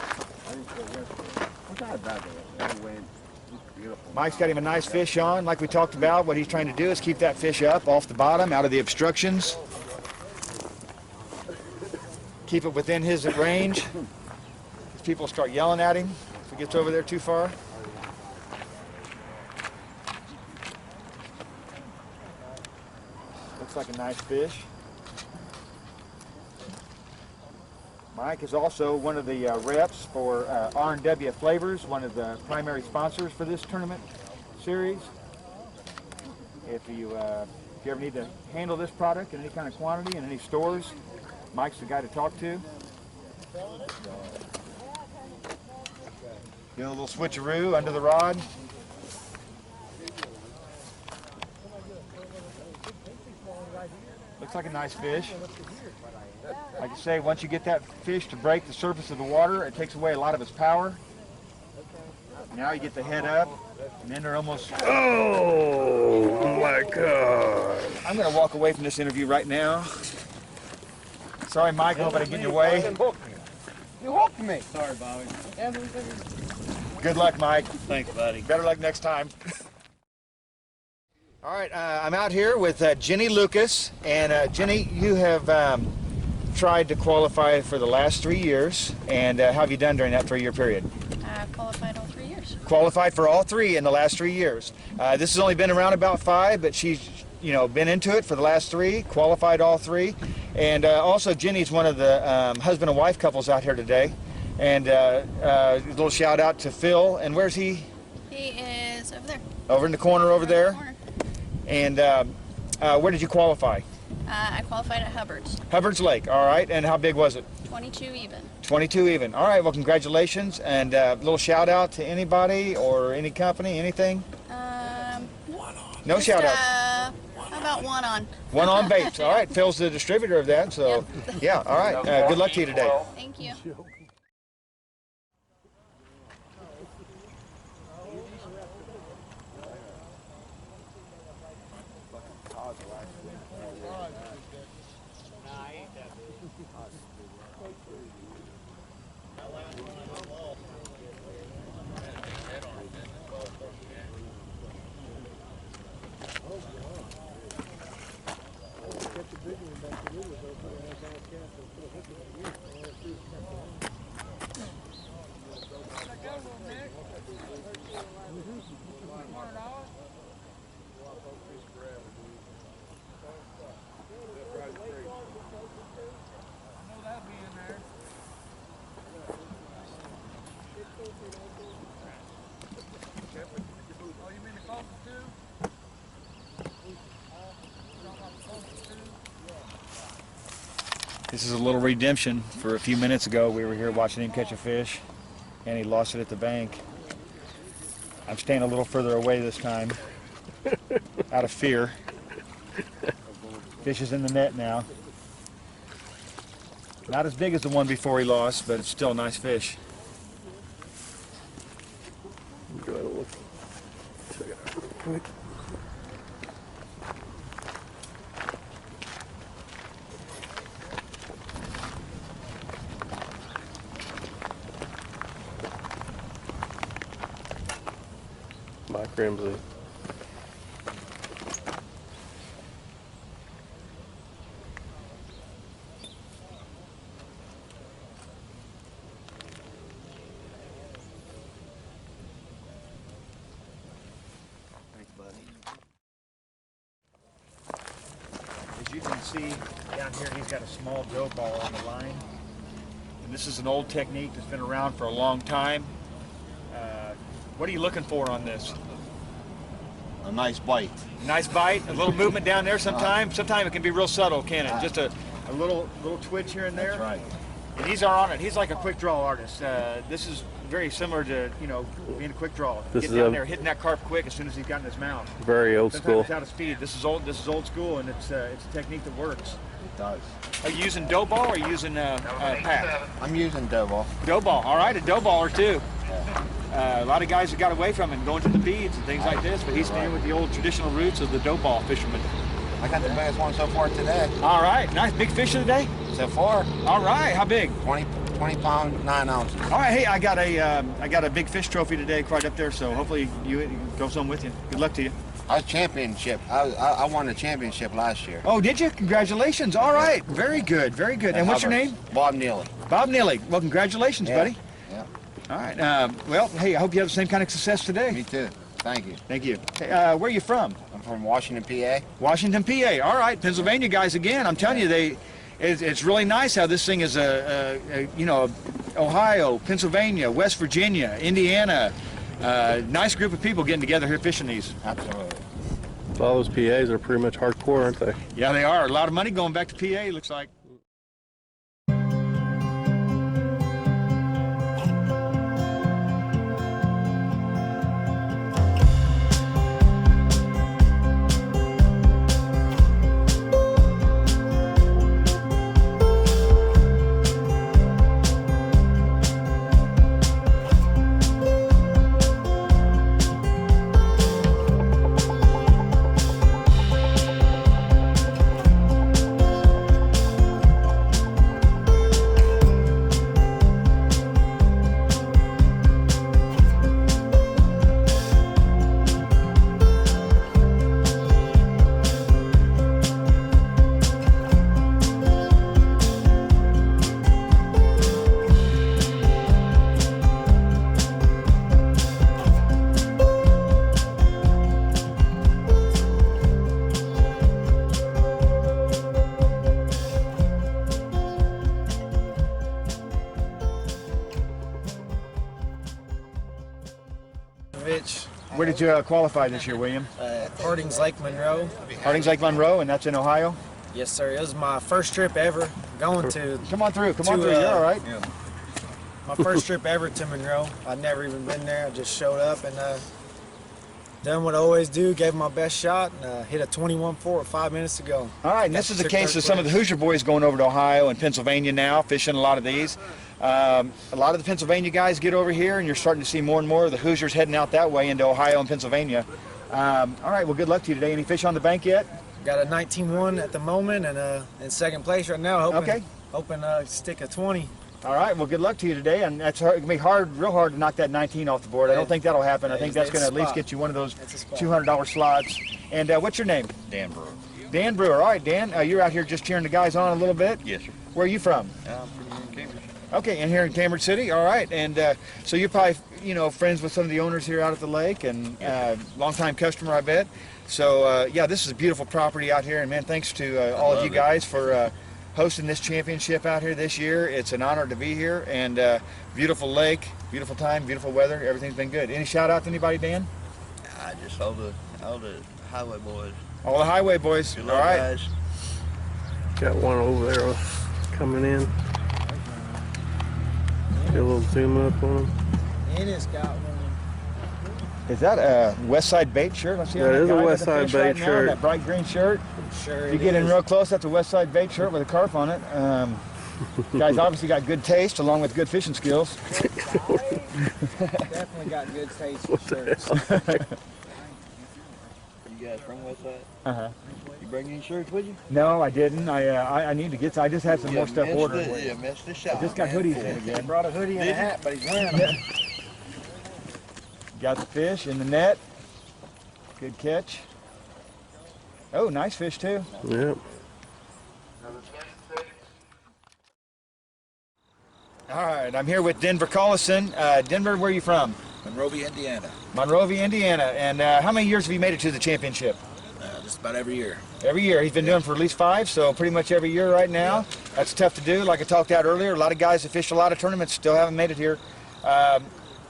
Speaker 2: Mike's got him a nice fish on. Like we talked about, what he's trying to do is keep that fish up off the bottom, out of the obstructions. keep it within his range. If people start yelling at him, if he gets over there too far. Looks like a nice fish. Mike is also one of the reps for R&W Flavors, one of the primary sponsors for this tournament series. If you ever need to handle this product in any kind of quantity in any stores, Mike's the guy to talk to. Doing a little switcheroo under the rod. Looks like a nice fish. Like I say, once you get that fish to break the surface of the water, it takes away a lot of its power. Now you get the head up, and then they're almost...
Speaker 12: Oh my God.
Speaker 2: I'm going to walk away from this interview right now. Sorry, Mike, I hope I didn't get in your way.
Speaker 19: You hooked me.
Speaker 13: Sorry, Bobby.
Speaker 2: Good luck, Mike.
Speaker 13: Thanks, buddy.
Speaker 2: Better luck next time. All right, I'm out here with Jenny Lucas, and Jenny, you have tried to qualify for the last 3 years, and how have you done during that 3-year period?
Speaker 4: Qualified all 3 years.
Speaker 2: Qualified for all 3 in the last 3 years. This has only been around about 5, but she's been into it for the last 3, qualified all 3, and also Jenny's one of the husband and wife couples out here today, and a little shout out to Phil. And where's he?
Speaker 4: He is over there.
Speaker 2: Over in the corner over there. And where did you qualify?
Speaker 4: I qualified at Hubbard's.
Speaker 2: Hubbard's Lake, all right. And how big was it?
Speaker 4: 22 even.
Speaker 2: 22 even. All right, well, congratulations. And a little shout out to anybody or any company, anything? No shout out.
Speaker 4: How about one on?
Speaker 2: One on baits. All right, Phil's the distributor of that, so yeah, all right. Good luck to you today.
Speaker 4: Thank you.
Speaker 2: This is a little redemption. For a few minutes ago, we were here watching him catch a fish, and he lost it at the bank. I'm staying a little further away this time, out of fear. Fish is in the net now. Not as big as the one before he lost, but it's still a nice fish.
Speaker 12: Go ahead and look. Check it out real quick. Mike Ramsey.
Speaker 2: Thanks, buddy. As you can see down here, he's got a small dough ball on the line. And this is an old technique that's been around for a long time. What are you looking for on this?
Speaker 22: A nice bite.
Speaker 2: Nice bite, a little movement down there sometimes. Sometimes it can be real subtle, can't it? Just a little twitch here and there.
Speaker 22: That's right.
Speaker 2: And he's on it. He's like a quick draw artist. This is very similar to, being a quick draw. Getting down there, hitting that carp quick as soon as he's got in his mouth.
Speaker 12: Very old
Speaker 2: Sometimes
Speaker 12: school.
Speaker 2: it's out of speed. This is old school, and it's a technique that works.
Speaker 22: It does.
Speaker 2: Are you using dough ball or are you using pack?
Speaker 22: I'm using dough ball.
Speaker 2: Dough ball. All right, a dough baller too. A lot of guys have got away from it and going to the beads and things like this, but he's staying with the old traditional roots of the dough ball fisherman.
Speaker 22: I got the biggest one so far today.
Speaker 2: All right, nice big fish of the day.
Speaker 22: So far.
Speaker 2: All right, how big?
Speaker 22: 20 pound, 9 ounces.
Speaker 2: All right, hey, I got a big fish trophy today quite up there, so hopefully you goes home with you. Good luck to you.
Speaker 17: I was championship. I won the championship last year.
Speaker 2: Oh, did you? Congratulations. All right. Very good. Very good. And what's your name?
Speaker 17: Bob Neely.
Speaker 2: Bob Neely. Well, congratulations, buddy.
Speaker 17: Yeah.
Speaker 2: All right. Well, hey, I hope you have the same kind of success today.
Speaker 17: Me too. Thank you.
Speaker 2: Thank you. Hey, where are you from?
Speaker 17: I'm from Washington, PA.
Speaker 2: Washington, PA. All right. Pennsylvania guys again. I'm telling you, it's really nice how this thing is you know, Ohio, Pennsylvania, West Virginia, Indiana. Nice group of people getting together here fishing these.
Speaker 17: Absolutely.
Speaker 12: All those PAs are pretty much hardcore, aren't they?
Speaker 2: Yeah, they are. A lot of money going back to PA, looks like. Where did you qualify this year, William?
Speaker 3: Harding's Lake Monroe.
Speaker 2: Harding's Lake Monroe, and that's in Ohio?
Speaker 3: Yes, sir. It was my first trip ever going to.
Speaker 2: Come on through. Come on through. You're all right.
Speaker 3: Yeah. My first trip ever to Monroe. I'd never even been there. I just showed up and done what I always do, gave my best shot, and hit a 21-4 with 5 minutes to go.
Speaker 2: All right, and this is the case of some of the Hoosier boys going over to Ohio and Pennsylvania now, fishing a lot of these. A lot of the Pennsylvania guys get over here, and you're starting to see more and more of the Hoosiers heading out that way into Ohio and Pennsylvania. All right, well, good luck to you today. Any fish on the bank yet?
Speaker 3: Got a 19-1 at the moment, and in second place right now. Hoping to stick a 20.
Speaker 2: All right, well, good luck to you today, and that's going to be hard, real hard to knock that 19 off the board. I don't think that'll happen. I think that's going to at least get you one of those $200 slots. And what's your name?
Speaker 9: Dan Brewer.
Speaker 2: Dan Brewer. All right, Dan, you're out here just cheering the guys on a little bit?
Speaker 9: Yes, sir.
Speaker 2: Where are you from?
Speaker 9: I'm from Cambridge.
Speaker 2: Okay, and here in Cambridge City. All right, and so you're probably, you know, friends with some of the owners here out at the lake, and longtime customer, I bet. So yeah, this is a beautiful property out here, and man, thanks to all of you guys for hosting this championship out here this year. It's an honor to be here, and beautiful lake, beautiful time, beautiful weather. Everything's been good. Any shout out to anybody, Dan?
Speaker 9: Just all the highway boys.
Speaker 2: All the highway boys.
Speaker 9: Good
Speaker 2: all
Speaker 9: luck,
Speaker 2: right.
Speaker 9: guys.
Speaker 12: Got one over there coming in. Get a little zoom up on him.
Speaker 3: It has got one.
Speaker 2: Is that a Westside Bait shirt? Let's see.
Speaker 12: That is a Westside Bait
Speaker 2: right
Speaker 12: shirt.
Speaker 2: That bright green shirt.
Speaker 3: Sure.
Speaker 2: If you get in real close, that's a Westside Bait shirt with a carp on it. Guys obviously got good taste along with good fishing skills.
Speaker 3: Definitely got good taste for shirts.
Speaker 9: You guys from Westside?
Speaker 2: Uh-huh.
Speaker 9: You bring any shirts with you?
Speaker 2: No, I didn't. I need to get. I just had some more stuff ordered.
Speaker 9: You missed the shot.
Speaker 2: I just got hoodies in again.
Speaker 3: Brought a hoodie and a hat, but he's wearing them.
Speaker 2: Got the fish in the net. Good catch. Oh, nice fish too.
Speaker 12: Yep.
Speaker 2: All right, I'm here with Denver Collison. Denver, where are you from?
Speaker 15: Monrovia, Indiana.
Speaker 2: Monrovia, Indiana. And how many years have you made it to the championship?
Speaker 15: Just about every year.
Speaker 2: Every year. He's been doing for at least 5, so pretty much every year right now. That's tough to do. Like I talked about earlier, a lot of guys that fished a lot of tournaments still haven't made it here.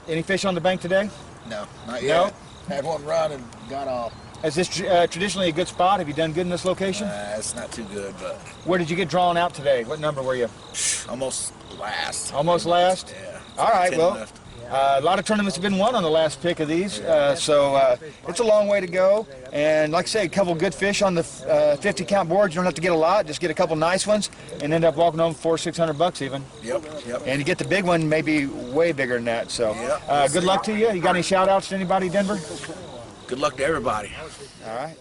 Speaker 2: Any fish on the bank today?
Speaker 15: No, not yet. No? Had one run and got off.
Speaker 2: Is this traditionally a good spot? Have you done good in this location?
Speaker 15: It's not too good, but...
Speaker 2: Where did you get drawn out today? What number were you?
Speaker 15: Almost last.
Speaker 2: Almost last?
Speaker 15: Yeah.
Speaker 2: All right, well,
Speaker 15: left.
Speaker 2: a lot of tournaments have been won on the last pick of these, so it's a long way to go. And like I say, a couple good fish on the 50 count board. You don't have to get a lot, just get a couple nice ones and end up walking home for $600 even.
Speaker 15: Yep.
Speaker 2: And you get the big one, maybe way bigger than that. So
Speaker 15: Yep.
Speaker 2: good luck to you. You got any shout outs to anybody, Denver?
Speaker 15: Good luck to everybody.
Speaker 2: All right.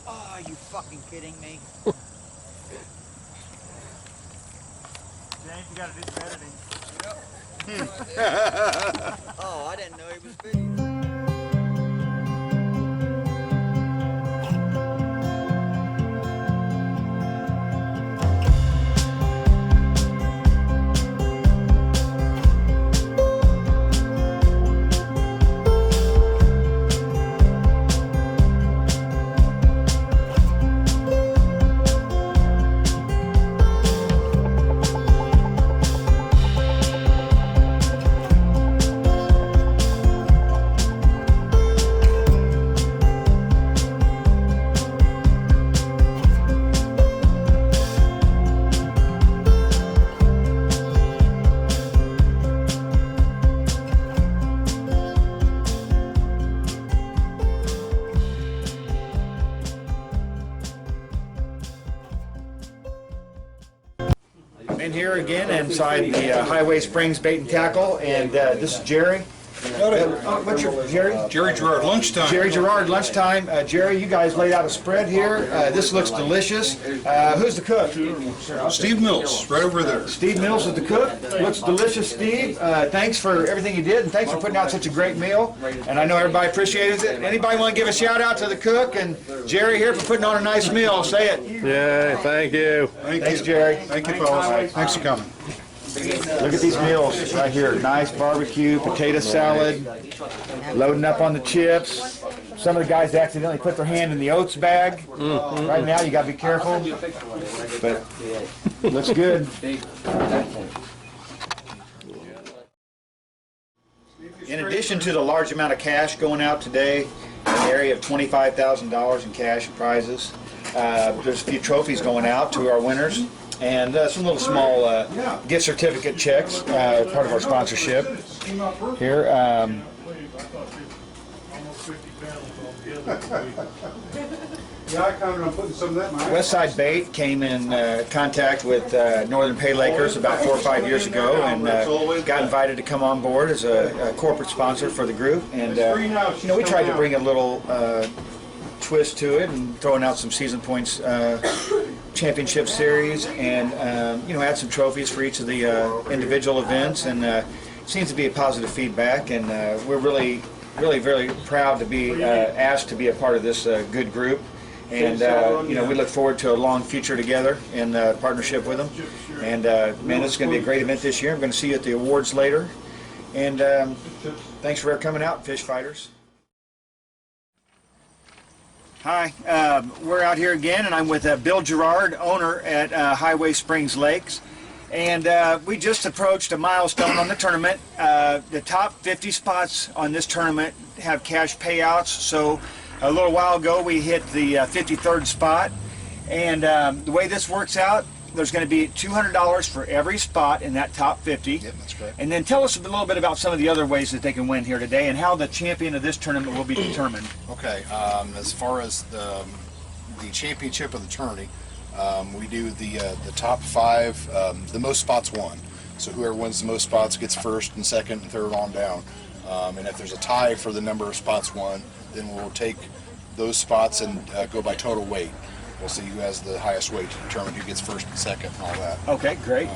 Speaker 2: Oh, are you fucking kidding me? James, you gotta do some editing. Oh, I didn't know he was busy. In here again inside the Highway Springs Bait and Tackle, and this is Jerry. What's your Jerry?
Speaker 16: Jerry Gerard, lunchtime.
Speaker 2: Jerry Gerard, lunchtime. Jerry, you guys laid out a spread here. This looks delicious. Who's the cook?
Speaker 16: Steve Mills, right over there.
Speaker 2: Steve Mills is the cook. Looks delicious, Steve. Thanks for everything you did, and thanks for putting out such a great meal. And I know everybody appreciates it. Anybody want to give a shout out to the cook and Jerry here for putting on a nice meal? Say it.
Speaker 12: Yeah, thank you.
Speaker 2: Thanks, Jerry.
Speaker 16: Thank you, fellas. Thanks for coming.
Speaker 2: Look at these meals right here. Nice barbecue, potato salad, loading up on the chips. Some of the guys accidentally put their hand in the oats bag. Right now, you got to be careful, but looks good. In addition to the large amount of cash going out today, in the area of $25,000 in cash and prizes, there's a few trophies going out to our winners. And some little small gift certificate checks, part of our sponsorship. Here, Westside Bait came in contact with Northern Paylaker about 4 or 5 years ago, and got invited to come on board as a corporate sponsor for the group. And you know, we tried to bring a little twist to it, and throwing out some season points championship series, and you know, add some trophies for each of the individual events, and seems to be a positive feedback, and we're really very proud to be asked to be a part of this good group, and you know, we look forward to a long future together in partnership with them, and man, this is going to be a great event this year. I'm going to see you at the awards later, and thanks for coming out, fish fighters. Hi, we're out here again, and I'm with Bill Gerard, owner at Highway Springs Lakes, and we just approached a milestone on the tournament. The top 50 spots on this tournament have cash payouts, so a little while ago we hit the 53rd spot, and the way this works out, there's going to be $200 for every spot in that top 50.
Speaker 6: Yep, that's correct.
Speaker 2: And then tell us a little bit about some of the other ways that they can win here today, and how the champion of this tournament will be determined.
Speaker 6: Okay, as far as the championship of the tourney, we do the top 5, the most spots won. So whoever wins the most spots gets first and second and third on down. And if there's a tie for the number of spots won, then we'll take those spots and go by total weight. we'll see who has the highest weight to determine who gets first and second and all that.
Speaker 2: Okay, great.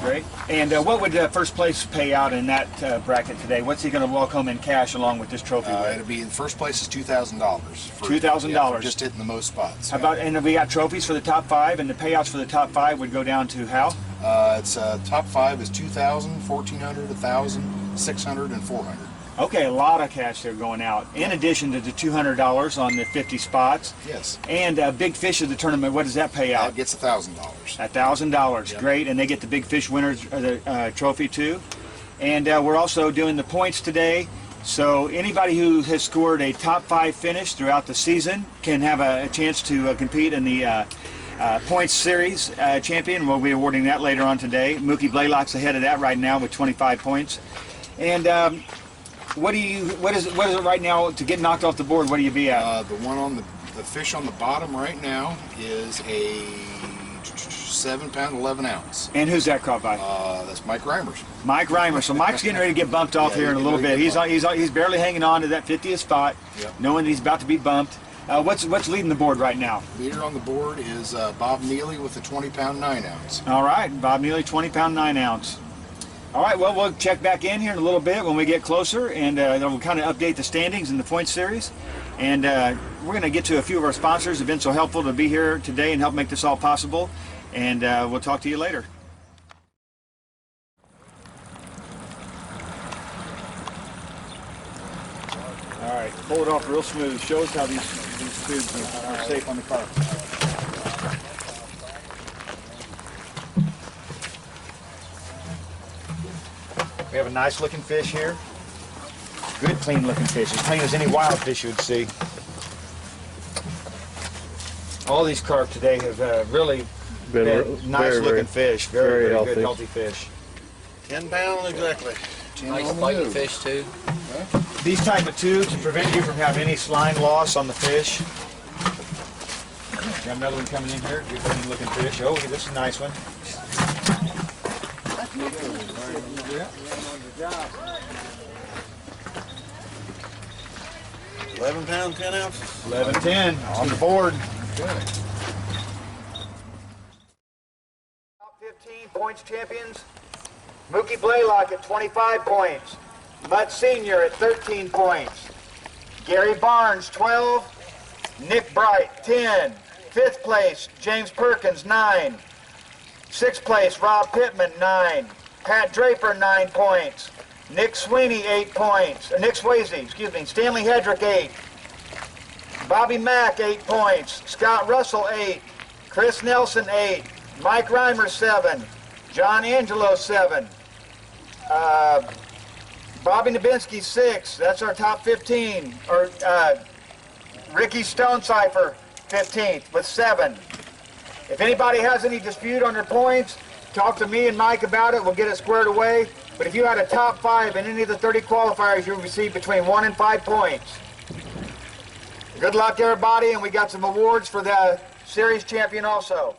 Speaker 2: And what would first place pay out in that bracket today? What's he going to welcome in cash along with this trophy?
Speaker 6: It'll be in first place is $2,000.
Speaker 2: $2,000
Speaker 6: for just hitting the most spots.
Speaker 2: How about, and we got trophies for the top 5, and the payouts for the top 5 would go down to how?
Speaker 6: It's top 5 is $2,000, $1,400, $1,000, $600, and $400.
Speaker 2: Okay, a lot of cash there going out. In addition to the $200 on the 50 spots.
Speaker 6: Yes.
Speaker 2: And big fish of the tournament, what does that pay out?
Speaker 6: That gets $1,000.
Speaker 2: $1,000, yep. Great. And they get the big fish winners trophy too. And we're also doing the points today. So anybody who has scored a top 5 finish throughout the season can have a chance to compete in the points series champion. We'll be awarding that later on today. Mookie Blaylock's ahead of that right now with 25 points. And what is it right now to get knocked off the board? What do you be at?
Speaker 6: The one on the fish on the bottom right now is a 7-pound, 11-ounce.
Speaker 2: And who's that caught by?
Speaker 6: That's Mike Reimers.
Speaker 2: Mike Reimers. So Mike's getting ready to get bumped off here in a little bit. He's barely hanging on to that 50th spot, knowing that he's about to be bumped. What's leading the board right now?
Speaker 6: Leader on the board is Bob Neely with the 20-pound, 9-ounce.
Speaker 2: All right, Bob Neely, 20-pound, 9-ounce. All right, well, we'll check back in here in a little bit when we get closer, and then we'll kind of update the standings in the point series. And we're going to get to a few of our sponsors who have been so helpful to be here today and help make this all possible. And we'll talk to you later. All right, pull it off real smooth. Show us how these tubes are safe on the carp. We have a nice looking fish here. Good clean looking fish, as clean as any wild fish you would see. All these carp today have really been nice looking fish. Very good, healthy fish.
Speaker 17: 10 pounds exactly.
Speaker 14: Nice fighting fish too.
Speaker 2: These type of tubes to prevent you from having any slime loss on the fish. Got another one coming in here. Good clean looking fish. Oh, this is a nice one.
Speaker 17: 11 pounds, 10 ounces.
Speaker 2: 11-10 on the board.
Speaker 6: Good.
Speaker 2: Top 15 points champions. Mookie Blaylock at 25 points. Mutt Sr. at 13 points. Gary Barnes, 12. Nick Bright, 10. 5th place, James Perkins, 9. 6th place, Rob Pittman, 9. Pat Draper, 9 points. Nick Sweeney, 8 points. Nick Swayzee, excuse me. Stanley Hedrick, 8. Bobby Mack, 8 points. Scott Russell, 8. Chris Nelson, 8. Mike Reimers, 7. John Angelo, 7. Bobby Nabinski, 6. That's our top 15. Or Ricky Stonecipher, 15th with 7. If anybody has any dispute on their points, talk to me and Mike about it. We'll get it squared away. But if you had a top 5 in any of the 30 qualifiers, you'll receive between 1 and 5 points. Good luck, everybody, and we got some awards for the series champion also.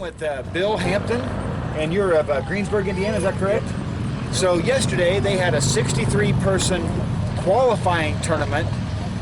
Speaker 2: with Bill Hampton, and you're of Greensburg, Indiana, is that correct? So yesterday they had a 63-person qualifying tournament,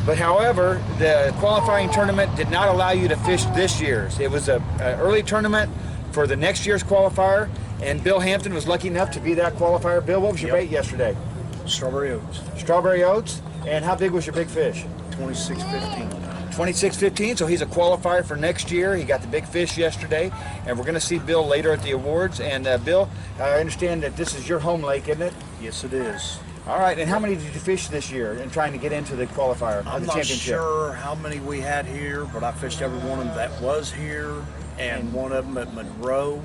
Speaker 2: but however, the qualifying tournament did not allow you to fish this year's. It was an early tournament for the next year's qualifier, and Bill Hampton was lucky enough to be that qualifier. Bill, what was your bait yesterday?
Speaker 12: Strawberry oats.
Speaker 2: Strawberry oats. And how big was your big fish?
Speaker 12: 26.15.
Speaker 2: 26.15, so he's a qualifier for next year. He got the big fish yesterday, and we're going to see Bill later at the awards. And Bill, I understand that this is your home lake, isn't it?
Speaker 12: Yes, it is.
Speaker 2: All right, and how many did you fish this year in trying to get into the qualifier,
Speaker 12: I'm
Speaker 2: the
Speaker 12: not
Speaker 2: championship?
Speaker 12: sure how many we had here, but I fished every one of them that was here, and one of them at Monroe.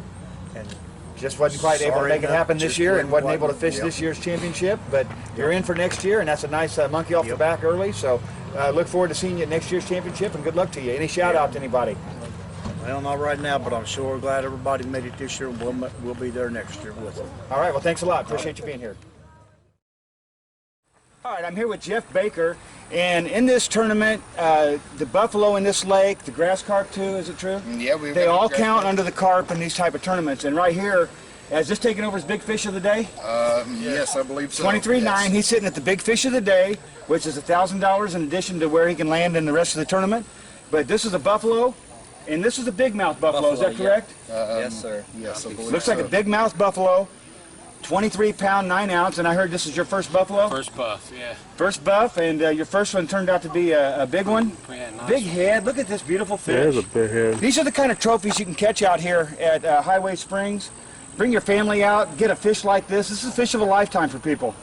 Speaker 12: And
Speaker 2: just wasn't quite able to make it happen this year and wasn't able to fish this year's championship, but you're in for next year, and that's a nice monkey off the back early, so look forward to seeing you at next year's championship, and good luck to you. Any shout out to anybody?
Speaker 12: Well, not right now, but I'm sure glad everybody made it this year, and we'll be there next year with them.
Speaker 2: All right, well, thanks a lot. Appreciate you being here. All right, I'm here with Jeff Baker, and in this tournament, the buffalo in this lake, the grass carp too, is it true?
Speaker 6: Yeah,
Speaker 2: they all count under the carp in these type of tournaments. And right here, has this taken over his big fish of the day?
Speaker 6: Yes, I believe so.
Speaker 2: 23.9.
Speaker 6: Yes.
Speaker 2: He's sitting at the big fish of the day, which is $1,000 in addition to where he can land in the rest of the tournament. But this is a buffalo, and this is a big mouth buffalo. Is that correct?
Speaker 6: Yes, sir. Yes, I believe
Speaker 2: Looks
Speaker 6: so.
Speaker 2: like a big mouth buffalo. 23-pound, 9-ounce, and I heard this is your first buffalo?
Speaker 11: First buff, yeah.
Speaker 2: First buff, and your first one turned out to be a big one?
Speaker 11: Yeah, nice.
Speaker 2: Big head. Look at this beautiful fish.
Speaker 12: That is a big head.
Speaker 2: These are the kind of trophies you can catch out here at Highway Springs. Bring your family out, get a fish like this. This is a fish of a lifetime for people.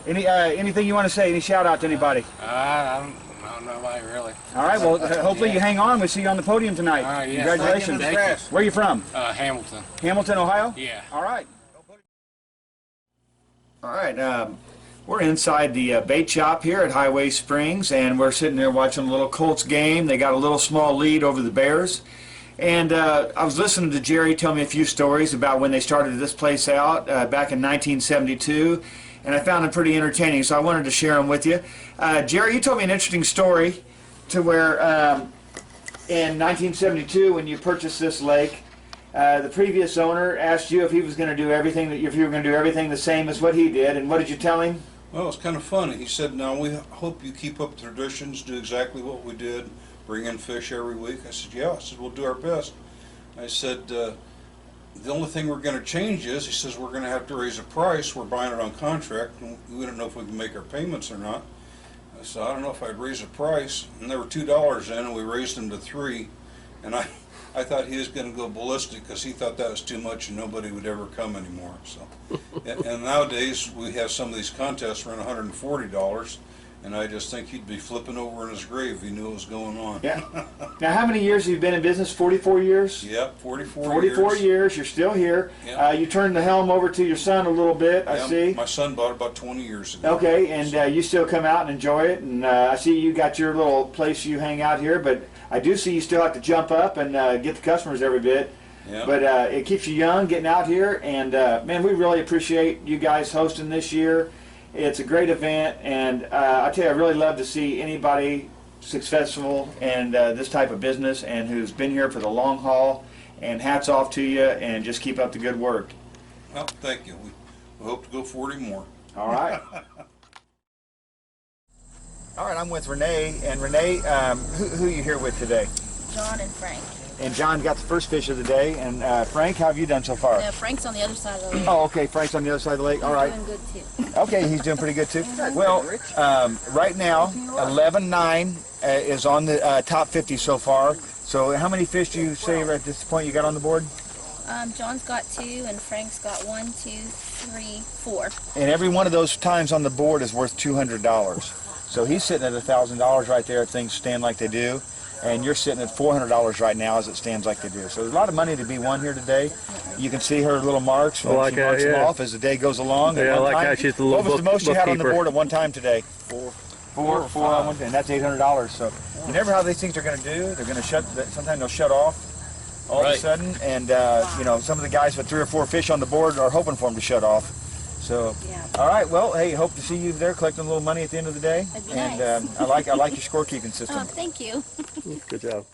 Speaker 2: Anything you want to say? Any shout out to anybody?
Speaker 11: I don't know about it, really.
Speaker 2: All right, well, hopefully you hang on. We'll see you on the podium tonight.
Speaker 11: All right, yes.
Speaker 2: Congratulations.
Speaker 11: Thank you.
Speaker 2: Where are you from?
Speaker 11: Hamilton.
Speaker 2: Hamilton, Ohio?
Speaker 11: Yeah.
Speaker 2: All right. All right, we're inside the bait shop here at Highway Springs, and we're sitting there watching a little Colts game. They got a little small lead over the Bears. And I was listening to Jerry tell me a few stories about when they started this place out back in 1972, and I found them pretty entertaining, so I wanted to share them with you. Jerry, you told me an interesting story to where in 1972 when you purchased this lake, the previous owner asked you if he was going to do everything, if you were going to do everything the same as what he did, and what did you tell him?
Speaker 16: Well, it's kind of funny. He said, "Now we hope you keep up the traditions, do exactly what we did, bring in fish every week." I said, "Yeah." I said, "We'll do our best." I said, "The only thing we're going to change is," he says, "we're going to have to raise the price. We're buying it on contract, and we don't know if we can make our payments or not." I said, "I don't know if I'd raise the price," and there were $2 in, and we raised them to $3, and I thought he was going to go ballistic because he thought that was too much and nobody would ever come anymore. So, and nowadays we have some of these contests around $140, and I just think he'd be flipping over in his grave if he knew what was going on.
Speaker 2: Yeah. Now, how many years have you been in business? 44 years?
Speaker 16: Yep, 44 years.
Speaker 2: 44 years. You're still here.
Speaker 16: Yep.
Speaker 2: You turned the helm over to your son a little bit, I see.
Speaker 16: My son bought it about 20 years ago.
Speaker 2: Okay, and you still come out and enjoy it, and I see you got your little place you hang out here, but I do see you still have to jump up and get the customers every bit.
Speaker 16: Yeah.
Speaker 2: But it keeps you young getting out here, and man, we really appreciate you guys hosting this year. It's a great event, and I tell you, I really love to see anybody successful in this type of business and who's been here for the long haul, and hats off to you, and just keep up the good work.
Speaker 16: Well, thank you. We hope to go 40 more.
Speaker 2: All right. All right, I'm with Renee, and Renee, who are you here with today?
Speaker 4: John and Frank.
Speaker 2: And John got the first fish of the day, and Frank, how have you done so far?
Speaker 4: No, Frank's on the other side of the lake.
Speaker 2: Oh, okay, Frank's on the other side of the lake. All right.
Speaker 4: He's doing good too.
Speaker 2: Okay, he's doing pretty good too. Well, right now, 11-9 is on the top 50 so far. So how many fish do you say at this point you got on the board?
Speaker 4: John's got 2, and Frank's got 1, 2, 3, 4.
Speaker 2: And every one of those times on the board is worth $200. So he's sitting at $1,000 right there if things stand like they do. And you're sitting at $400 right now as it stands like they do. So there's a lot of money to be won here today. You can see her little marks when she marks them off as the day goes along.
Speaker 12: Yeah, I like how she's the little
Speaker 2: What was the most you had on the
Speaker 12: bookkeeper.
Speaker 2: board at one time today? Four on one, and that's $800. So you never know how these things are going to do. They're going to shut. Sometimes they'll shut off all of a sudden, and you know, some of the guys with 3 or 4 fish on the board are hoping for them to shut off. So, all right. Well, hey, hope to see you there collecting a little money at the end of the day.
Speaker 4: That'd be
Speaker 2: and
Speaker 4: nice.
Speaker 2: I like your scorekeeping system.
Speaker 4: Oh, thank you.
Speaker 12: Good job.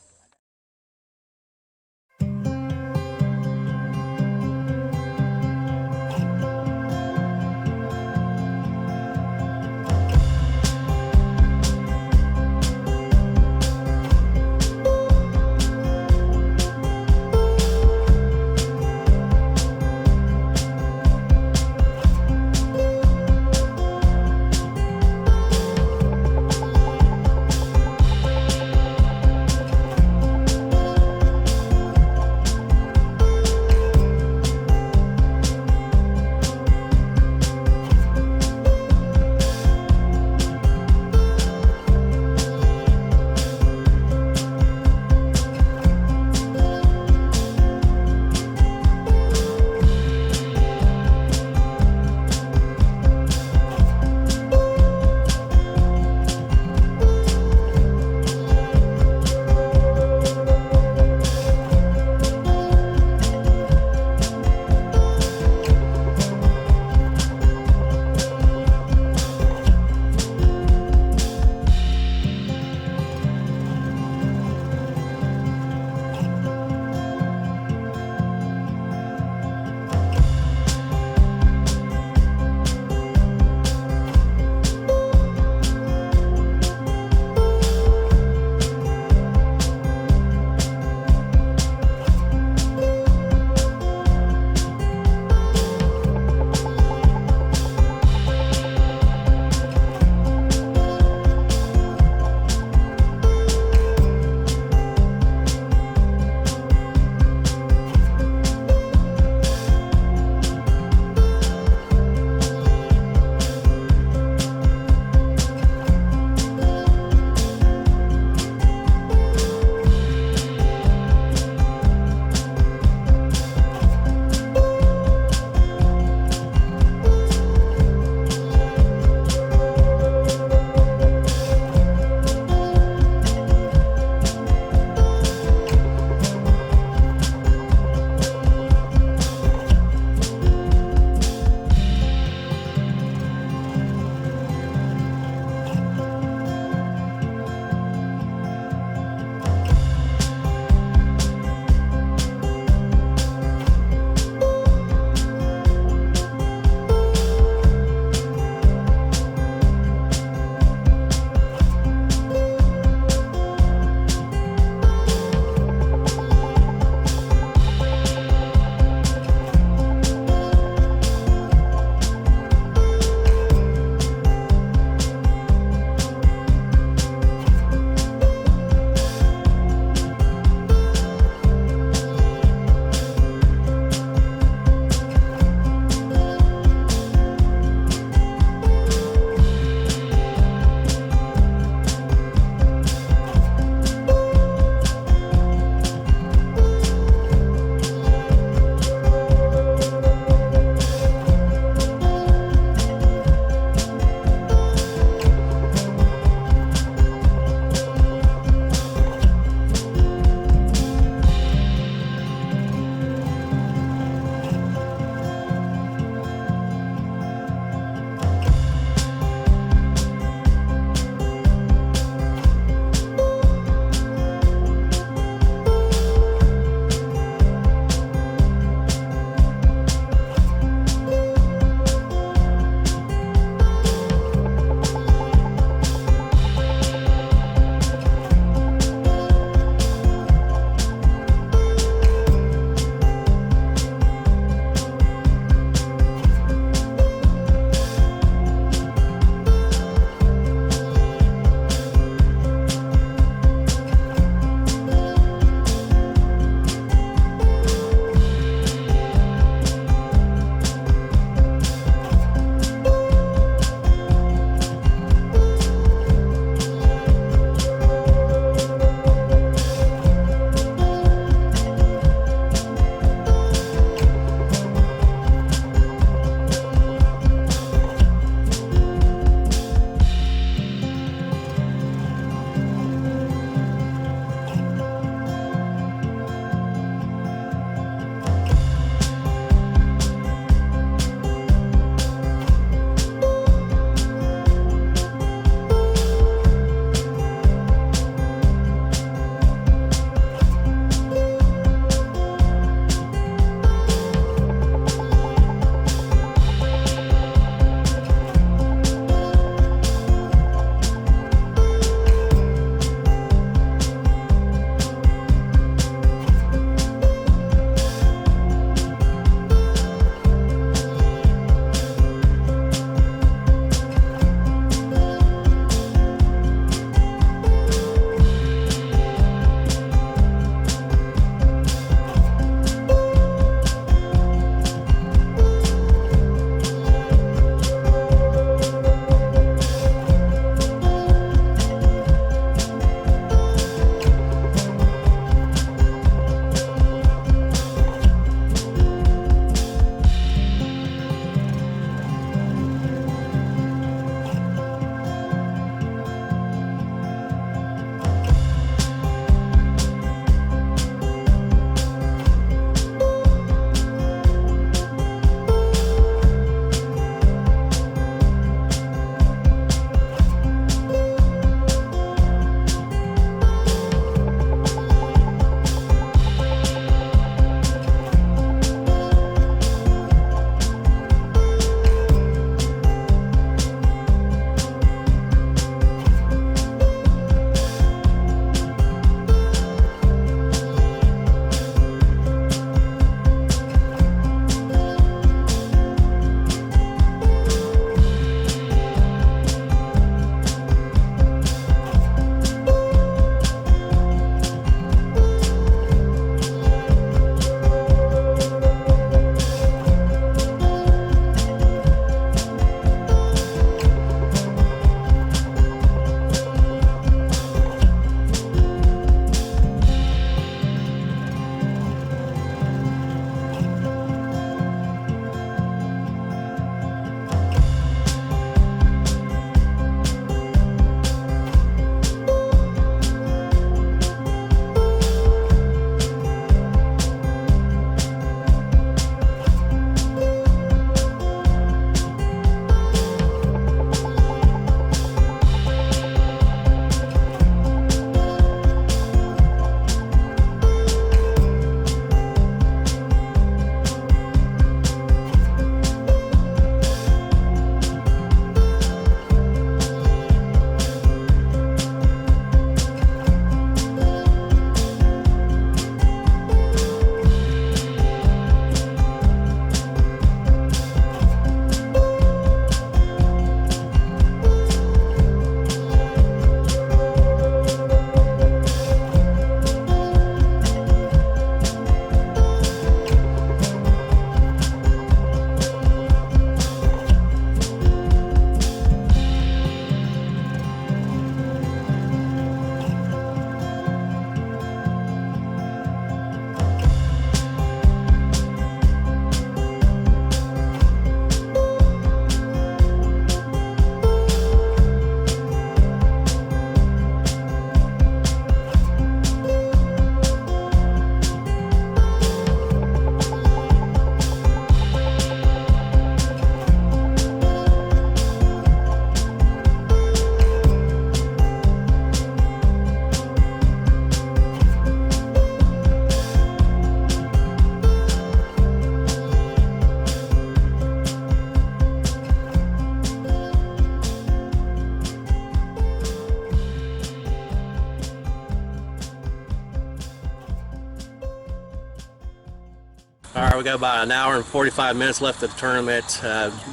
Speaker 13: All right, we got about an hour and 45 minutes left of the tournament.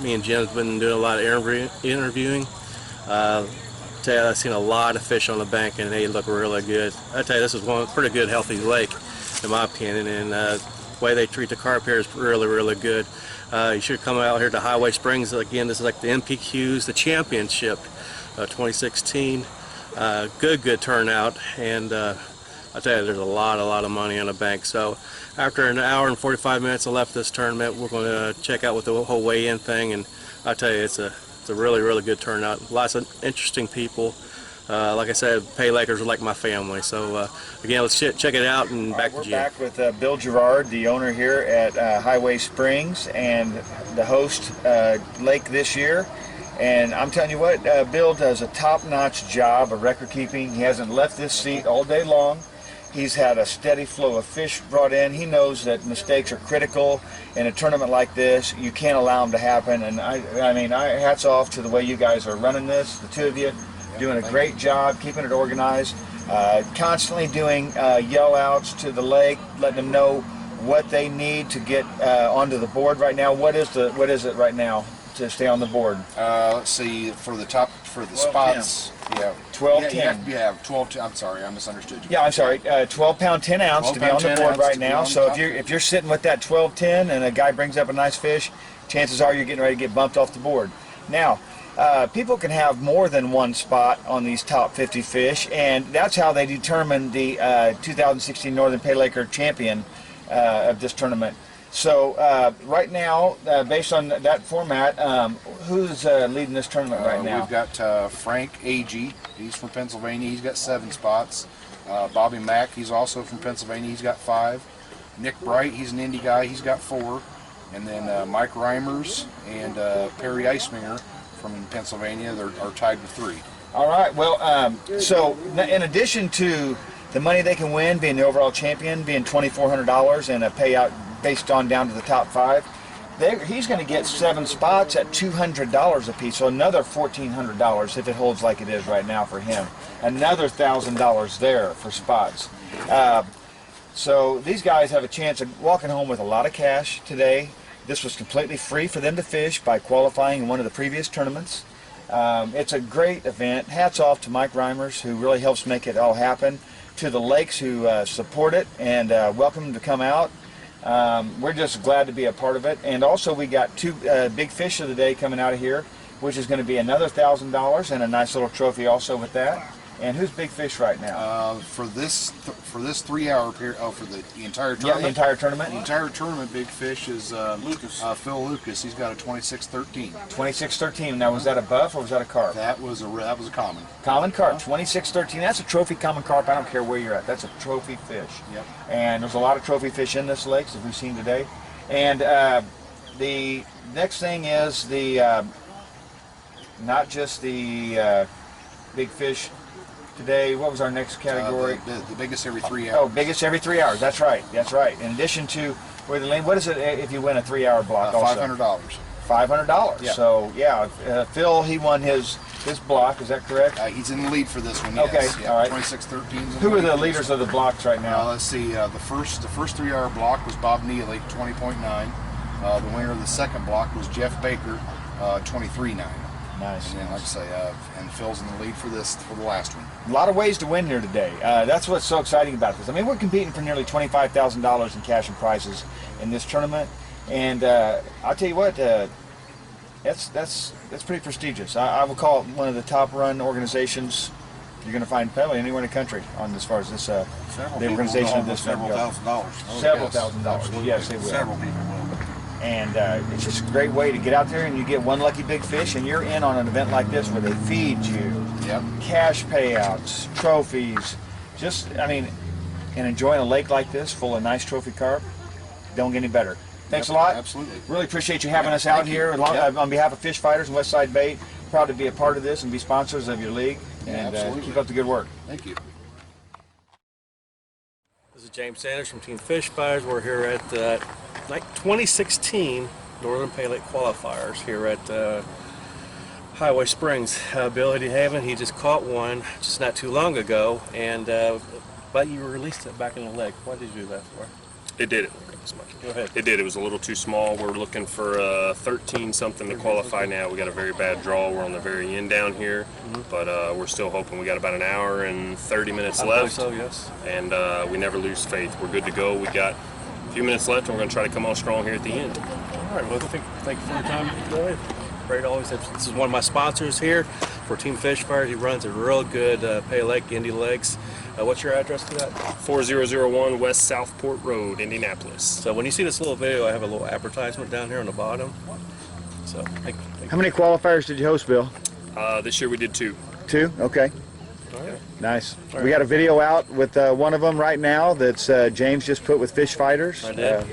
Speaker 13: Me and Jim's been doing a lot of interviewing. Tell you, I've seen a lot of fish on the bank, and they look really good. I tell you, this is one pretty good, healthy lake, in my opinion, and the way they treat the carp here is really, really good. You should come out here to Highway Springs. Again, this is like the MPQs, the championship, 2016. Good turnout, and I tell you, there's a lot of money in the bank. So after an hour and 45 minutes left this tournament, we're going to check out with the whole weigh-in thing, and I tell you, it's a really good turnout. Lots of interesting people. Like I said, Paylakers are like my family. So again, let's check it out, and back to Jim.
Speaker 2: We're back with Bill Gerard, the owner here at Highway Springs and the host lake this year. And I'm telling you what, Bill does a top-notch job of record keeping. He hasn't left this seat all day long. He's had a steady flow of fish brought in. He knows that mistakes are critical in a tournament like this. You can't allow them to happen. And I mean, hats off to the way you guys are running this, the two of you, doing a great job, keeping it organized, constantly doing yell outs to the lake, letting them know what they need to get onto the board right now. What is it right now to stay on the board?
Speaker 6: Let's see, for the spots. Yeah,
Speaker 2: 12-10.
Speaker 6: Yeah, 12. I'm sorry, I misunderstood you.
Speaker 2: Yeah, I'm sorry. 12-pound 10 ounce to be on the board right now. So if you're sitting with that 12-10 and a guy brings up a nice fish, chances are you're getting ready to get bumped off the board. Now, people can have more than one spot on these top 50 fish, and that's how they determine the 2016 Northern Paylaker champion of this tournament. So right now, based on that format, who's leading this tournament right now?
Speaker 6: We've got Frank Agee. He's from Pennsylvania. He's got 7 spots. Bobby Mack, he's also from Pennsylvania. He's got 5. Nick Bright, he's an Indy guy. He's got 4. And then Mike Reimers and Perry Eisminger from Pennsylvania, are tied with 3.
Speaker 2: All right. Well, so in addition to the money they can win, being the overall champion, being $2,400 and a payout based on down to the top 5, he's going to get 7 spots at $200 a piece, so another $1,400 if it holds like it is right now for him. Another $1,000 there for spots. So these guys have a chance of walking home with a lot of cash today. This was completely free for them to fish by qualifying in one of the previous tournaments. It's a great event. Hats off to Mike Reimers, who really helps make it all happen, to the lakes who support it and welcome them to come out. We're just glad to be a part of it. And also we got 2 big fish of the day coming out of here, which is going to be another $1,000 and a nice little trophy also with that. And who's big fish right now?
Speaker 6: For this 3-hour period, for the entire tournament?
Speaker 2: Yeah, the entire tournament.
Speaker 6: The entire tournament, big fish is Phil Lucas. He's got a 26-13.
Speaker 2: 26-13. Now, was that a buff or was that a carp?
Speaker 6: That was a common.
Speaker 2: Common carp, 26-13. That's a trophy common carp. I don't care where you're at. That's a trophy fish.
Speaker 6: Yep.
Speaker 2: And there's a lot of trophy fish in this lake, as we've seen today. And the next thing is the not just the big fish. Today, what was our next category?
Speaker 6: The biggest every 3 hours.
Speaker 2: Oh, biggest every 3 hours. That's right. That's right. In addition to where the lane, what is it if you win a 3-hour block?
Speaker 6: $500.
Speaker 2: $500.
Speaker 6: Yeah.
Speaker 2: So yeah, Phil, he won his block. Is that correct?
Speaker 6: He's in the lead for this one.
Speaker 2: Okay.
Speaker 6: Yes. Yeah,
Speaker 2: all right.
Speaker 6: 26-13.
Speaker 2: Who are the leaders of the blocks right now?
Speaker 6: Let's see. The first 3-hour block was Bob Neely, 20.9. The winner of the second block was Jeff Baker, 23.9.
Speaker 2: Nice.
Speaker 6: And like I say, and Phil's in the lead for the last one.
Speaker 2: A lot of ways to win here today. That's what's so exciting about this. I mean, we're competing for nearly $25,000 in cash and prizes in this tournament, and I'll tell you what, that's pretty prestigious. I would call it one of the top-run organizations you're going to find probably anywhere in the country on as far as this the organization of this
Speaker 7: several $1,000s.
Speaker 2: Several $1,000s. Yes, they will.
Speaker 7: Several people will.
Speaker 2: And it's just a great way to get out there and you get one lucky big fish and you're in on an event like this where they feed you, cash payouts, trophies, just, I mean, and enjoying a lake like this full of nice trophy carp, don't get any better. Thanks a lot.
Speaker 6: Absolutely.
Speaker 2: Really appreciate you having us out here. On behalf of Fish Fighters and Westside Bait, proud to be a part of this and be sponsors of your league. And keep up the good work.
Speaker 6: Thank you.
Speaker 13: This is James Sanders from Team Fish Fighters. We're here at 2016 Northern Paylaker qualifiers here at Highway Springs. Billy DeHaven, he just caught one just not too long ago, and but you released it back in the lake. What did you do that for?
Speaker 11: It did it. this much.
Speaker 13: Go ahead.
Speaker 11: It did. It was a little too small. We're looking for 13 something to qualify now. We got a very bad draw. We're on the very end down here, but we're still hoping. We got about an hour and 30 minutes left.
Speaker 13: So yes.
Speaker 11: And we never lose faith. We're good to go. We got a few minutes left, and we're going to try to come on strong here at the end.
Speaker 13: All right. Well, thank you for your time. Go ahead. Great. Always. This is one of my sponsors here for Team Fish Fire. He runs a real good Pay Lake Indy Legs. What's your address to that?
Speaker 11: 4001 West Southport Road, Indianapolis.
Speaker 13: So when you see this little video, I have a little advertisement down here on the bottom. So thank you.
Speaker 2: How many qualifiers did you host, Bill?
Speaker 11: This year we did 2.
Speaker 2: 2? Okay.
Speaker 13: All right.
Speaker 2: Nice.
Speaker 13: All right.
Speaker 2: We got a video out with one of them right now that's James just put with Fish Fighters.
Speaker 13: I did.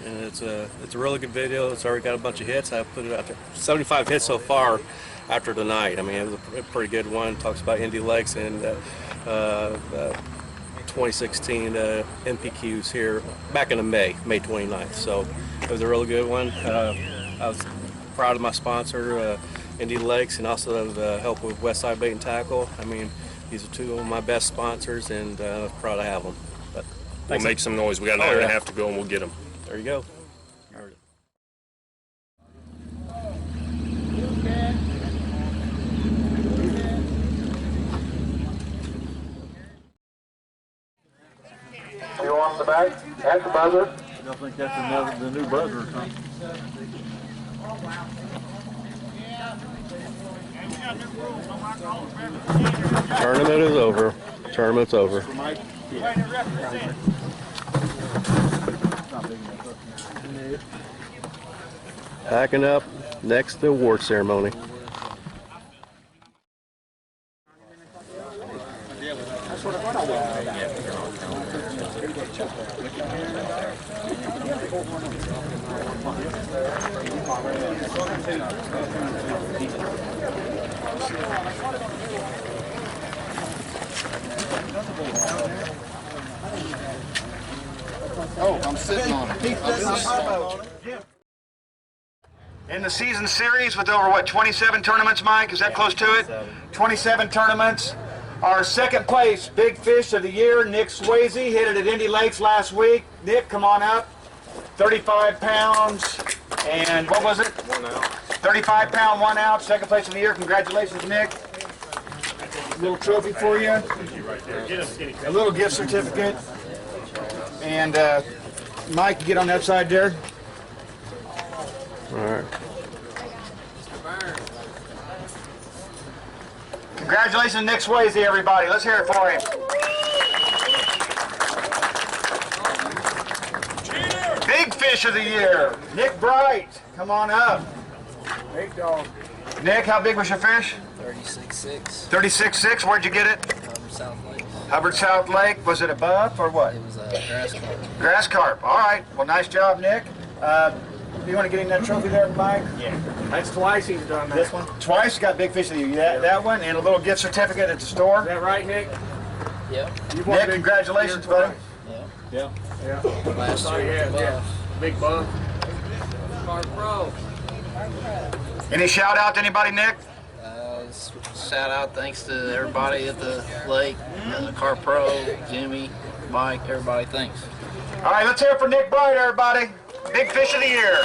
Speaker 13: And it's a really good video. It's already got a bunch of hits. I put it out there. 75 hits so far after tonight. I mean, it was a pretty good one. Talks about Indy Legs and 2016 NPQs here back in May 29th. So it was a really good one. I was proud of my sponsor, Indy Legs, and also the help with Westside Bait Tackle. I mean, these are 2 of my best sponsors, and I'm proud to have them. But
Speaker 11: we'll make some noise. We got an hour and a half to go, and we'll get them.
Speaker 13: There you go.
Speaker 1: You on the back? At the buzzer?
Speaker 22: I don't think that's the new buzzer or something.
Speaker 13: Tournament is over. Tournament's over. Packing up next to award ceremony.
Speaker 21: Oh, I'm sitting on it.
Speaker 2: In the season series with over, what, 27 tournaments, Mike? Is that close to it? 27 tournaments. Our second place big fish of the year, Nick Swayzee, hit it at Indy Lakes last week. Nick, come on up. 35 pounds, and what was it?
Speaker 11: 1 ounce.
Speaker 2: 35 pound, 1 ounce, second place of the year. Congratulations, Nick. Little trophy for you. A little gift certificate. And Mike, you get on that side there.
Speaker 13: All right.
Speaker 2: Congratulations, Nick Swayzee, everybody. Let's hear it for him. Big fish of the year, Nick Bright. Come on up. Big dog. Nick, how big was your fish?
Speaker 14: 36.6.
Speaker 2: 36.6. Where'd you get it?
Speaker 14: South Lake.
Speaker 2: Hubbard South Lake. Was it a buff or what?
Speaker 14: It was a grass carp.
Speaker 2: Grass carp. All right. Well, nice job, Nick. You want to get him that trophy there, Mike?
Speaker 3: Yeah. That's twice he's done that.
Speaker 2: This one? Twice. Got big fish of the year. That one, and a little gift certificate at the store.
Speaker 3: Is that right, Nick?
Speaker 14: Yep.
Speaker 2: Nick, congratulations, buddy.
Speaker 14: Yeah.
Speaker 3: Yeah.
Speaker 14: Last
Speaker 3: Sorry,
Speaker 14: year,
Speaker 3: yeah. Big bump.
Speaker 14: Carp Pro.
Speaker 2: Any shout out to anybody, Nick?
Speaker 14: Shout out, thanks to everybody at the lake, Carp Pro, Jimmy, Mike, everybody, thanks.
Speaker 2: All right, let's hear it for Nick Bright, everybody. Big fish of the year.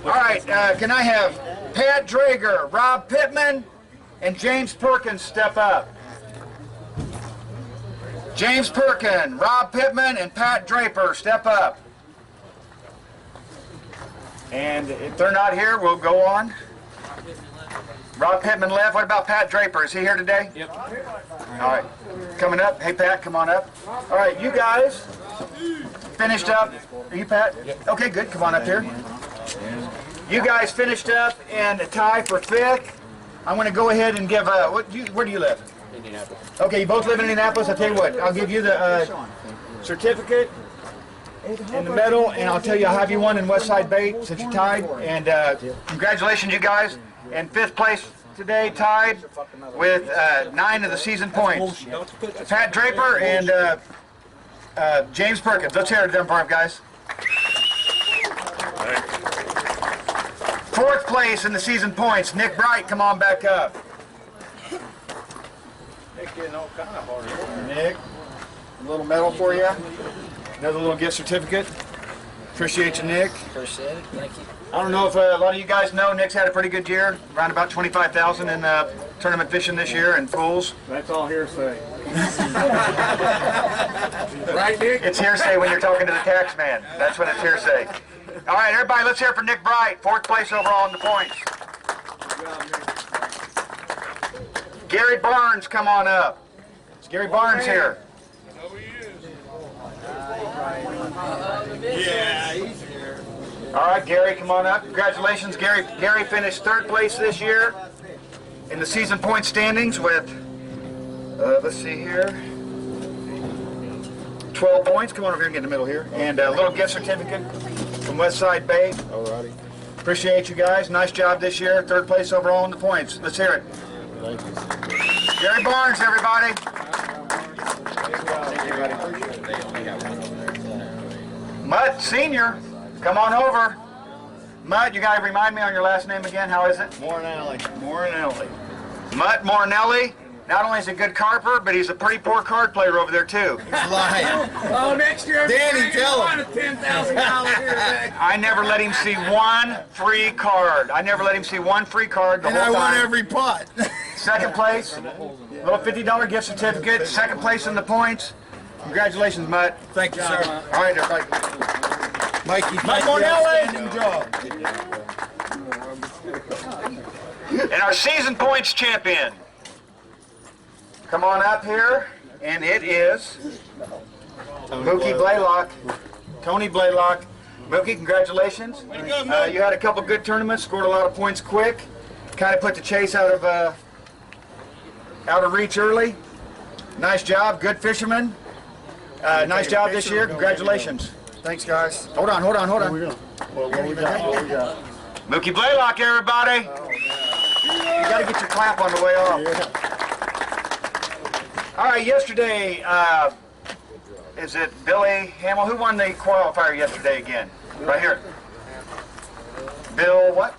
Speaker 2: All right, can I have Pat Drager, Rob Pittman, and James Perkins step up? James Perkins, Rob Pittman, and Pat Draper step up. And if they're not here, we'll go on. Rob Pittman left. What about Pat Draper? Is he here today?
Speaker 3: Yep.
Speaker 2: All right. Coming up. Hey, Pat, come on up. All right, you guys finished up. Are you Pat? Yep. Okay, good. Come on up here. You guys finished up in a tie for 5th. I'm going to go ahead and give where do you live?
Speaker 14: Indianapolis.
Speaker 2: Okay, you both live in Indianapolis. I'll tell you what. I'll give you the certificate and the medal, and I'll tell you I'll have you one in Westside Bait since you're tied. And congratulations, you guys. And 5th place today, tied with 9 of the season points. Pat Draper and James Perkins. Let's hear it them for him, guys. 4th place in the season points, Nick Bright. Come on back up.
Speaker 3: Nick getting all kind of hard.
Speaker 2: Nick. A little medal for you. Another little gift certificate. Appreciate you, Nick.
Speaker 14: Appreciate it. Thank you.
Speaker 2: I don't know if a lot of you guys know, Nick's had a pretty good year. Around about 25,000 in tournament fishing this year and pools.
Speaker 12: That's all hearsay.
Speaker 2: Right, Nick? It's hearsay when you're talking to the tax man. That's when it's hearsay. All right, everybody, let's hear it for Nick Bright. 4th place overall in the points. Gary Barnes, come on up. Is Gary Barnes here?
Speaker 12: Yeah, he's here.
Speaker 2: All right, Gary, come on up. Congratulations, Gary. Gary finished 3rd place this year in the season point standings with, let's see here, 12 points. Come on over here and get in the middle here. And a little gift certificate from Westside Bait.
Speaker 15: Alrighty.
Speaker 2: Appreciate you guys. Nice job this year. 3rd place overall in the points. Let's hear it.
Speaker 15: Thank you.
Speaker 2: Gary Barnes, everybody. Mutt Senior, come on over. Mutt, you got to remind me on your last name again. How is it?
Speaker 22: Moranelli.
Speaker 2: Moranelli. Mutt Moranelli. Not only is he a good carper, but he's a pretty poor card player over there too.
Speaker 22: He's lying.
Speaker 12: Oh, next year,
Speaker 22: Danny, tell him.
Speaker 12: $10,000 here.
Speaker 2: I never let him see one free card. I never let him see one free card the
Speaker 22: And
Speaker 2: whole
Speaker 22: I won
Speaker 2: time.
Speaker 22: every pot.
Speaker 2: 2nd place, little $50 gift certificate. 2nd place in the points. Congratulations, Mutt.
Speaker 22: Thank you, sir.
Speaker 2: All right, everybody.
Speaker 22: Mikey,
Speaker 2: Mutt Moranelli.
Speaker 22: outstanding job.
Speaker 2: And our season points champion. Come on up here, and it is Mookie Blaylock. Tony Blaylock. Mookie, congratulations. You had a couple good tournaments, scored a lot of points quick, kind of put the chase out of reach early. Nice job, good fisherman. Nice job this year. Congratulations.
Speaker 15: Thanks, guys.
Speaker 2: Hold on.
Speaker 15: What we got? What we got?
Speaker 2: Mookie Blaylock, everybody. You got to get your clap on the way off. All right, yesterday, is it Billy Hamill? Who won the qualifier yesterday again? Right here. Bill what?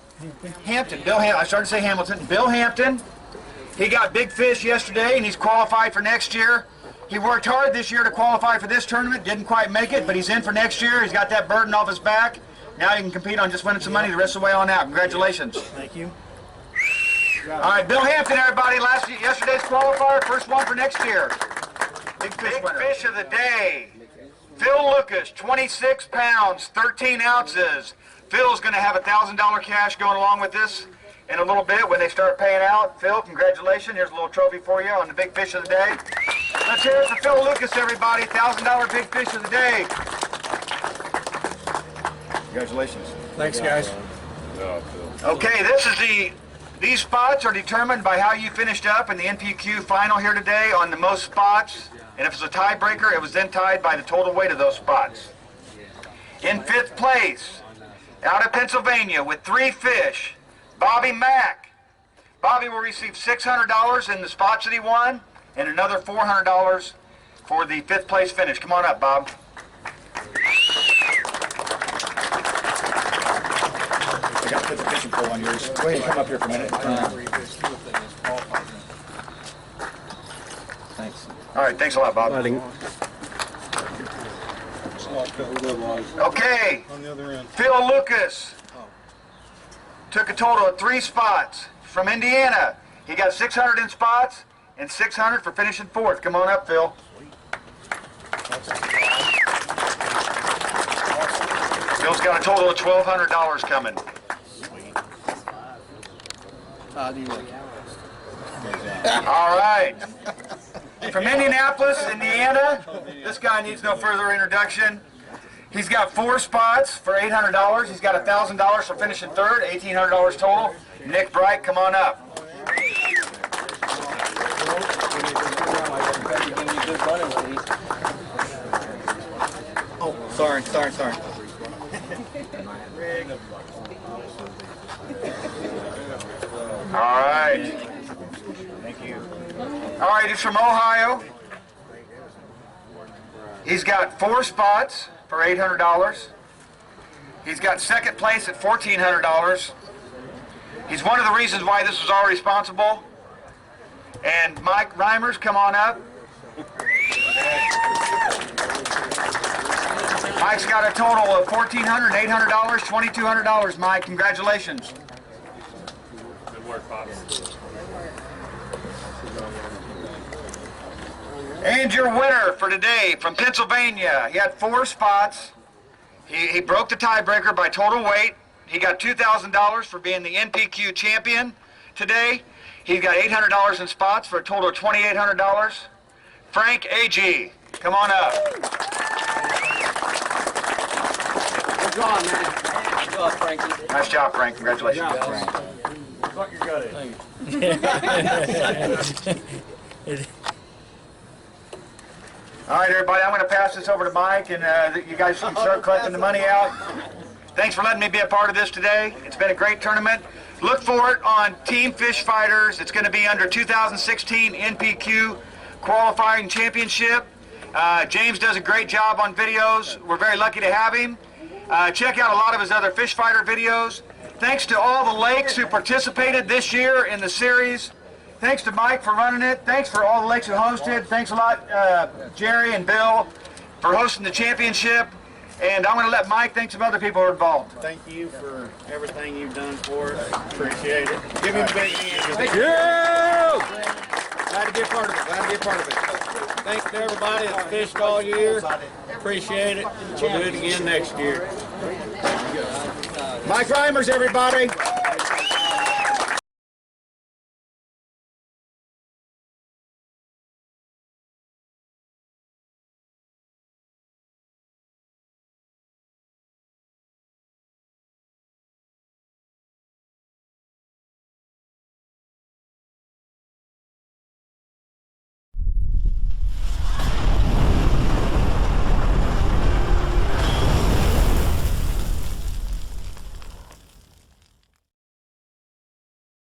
Speaker 2: Hampton. Bill Hampton. I started to say Hamilton. Bill Hampton. He got big fish yesterday, and he's qualified for next year. He worked hard this year to qualify for this tournament. Didn't quite make it, but he's in for next year. He's got that burden off his back. Now he can compete on just winning some money the rest of the way on out. Congratulations.
Speaker 12: Thank you.
Speaker 2: All right, Bill Hampton, everybody. Yesterday's qualifier, first one for next year. Big fish of the day. Phil Lucas, 26 pounds, 13 ounces. Phil's going to have $1,000 cash going along with this in a little bit when they start paying out. Phil, congratulations. Here's a little trophy for you on the big fish of the day. Let's hear it for Phil Lucas, everybody. $1,000 big fish of the day. Congratulations.
Speaker 12: Thanks, guys.
Speaker 2: Okay, these spots are determined by how you finished up in the NPQ final here today on the most spots. And if it's a tiebreaker, it was then tied by the total weight of those spots. In 5th place, out of Pennsylvania with 3 fish, Bobby Mack. Bobby will receive $600 in the spots that he won and another $400 for the 5th place finish. Come on up, Bob. I got to put the fishing pole on yours. Go ahead and come up here for a minute.
Speaker 22: Thanks.
Speaker 2: All right, thanks a lot, Bob. Okay, Phil Lucas took a total of 3 spots from Indiana. He got 600 in spots and 600 for finishing 4th. Come on up, Phil. Phil's got a total of $1,200 coming. All right. From Indianapolis, Indiana, this guy needs no further introduction. He's got 4 spots for $800. He's got $1,000 for finishing 3rd, $1,800 total. Nick Bright, come on up. Oh, sorry. All right. Thank you. All right, he's from Ohio. He's got 4 spots for $800. He's got 2nd place at $1,400. He's one of the reasons why this was all responsible. And Mike Reimers, come on up. Mike's got a total of $1,400, $800, $2,200, Mike. Congratulations.
Speaker 11: Good work, Pops.
Speaker 2: And your winner for today from Pennsylvania. He had 4 spots. He broke the tiebreaker by total weight. He got $2,000 for being the NPQ champion today. He's got $800 in spots for a total of $2,800. Frank A.G., come on up.
Speaker 18: Good job, man. Good job, Frankie.
Speaker 2: Nice job, Frank. Congratulations.
Speaker 18: Good job, Frank.
Speaker 12: Fuck your gut in.
Speaker 2: All right, everybody, I'm going to pass this over to Mike, and you guys can start collecting the money out. Thanks for letting me be a part of this today. It's been a great tournament. Look for it on Team Fish Fighters. It's going to be under 2016 NPQ Qualifying Championship. James does a great job on videos. We're very lucky to have him. Check out a lot of his other Fish Fighter videos. Thanks to all the lakes who participated this year in the series. Thanks to Mike for running it. Thanks for all the lakes who hosted. Thanks a lot, Jerry and Bill, for hosting the championship. And I'm going to let Mike thank some other people who are involved.
Speaker 12: Thank you for everything you've done for us. Appreciate it. Give him a big hand.
Speaker 18: Thank
Speaker 12: you. Glad to be a part of it. Glad to be a part of it. Thanks to everybody that's fished all year. Appreciate it. We'll do it again next year.
Speaker 2: Mike Reimers, everybody.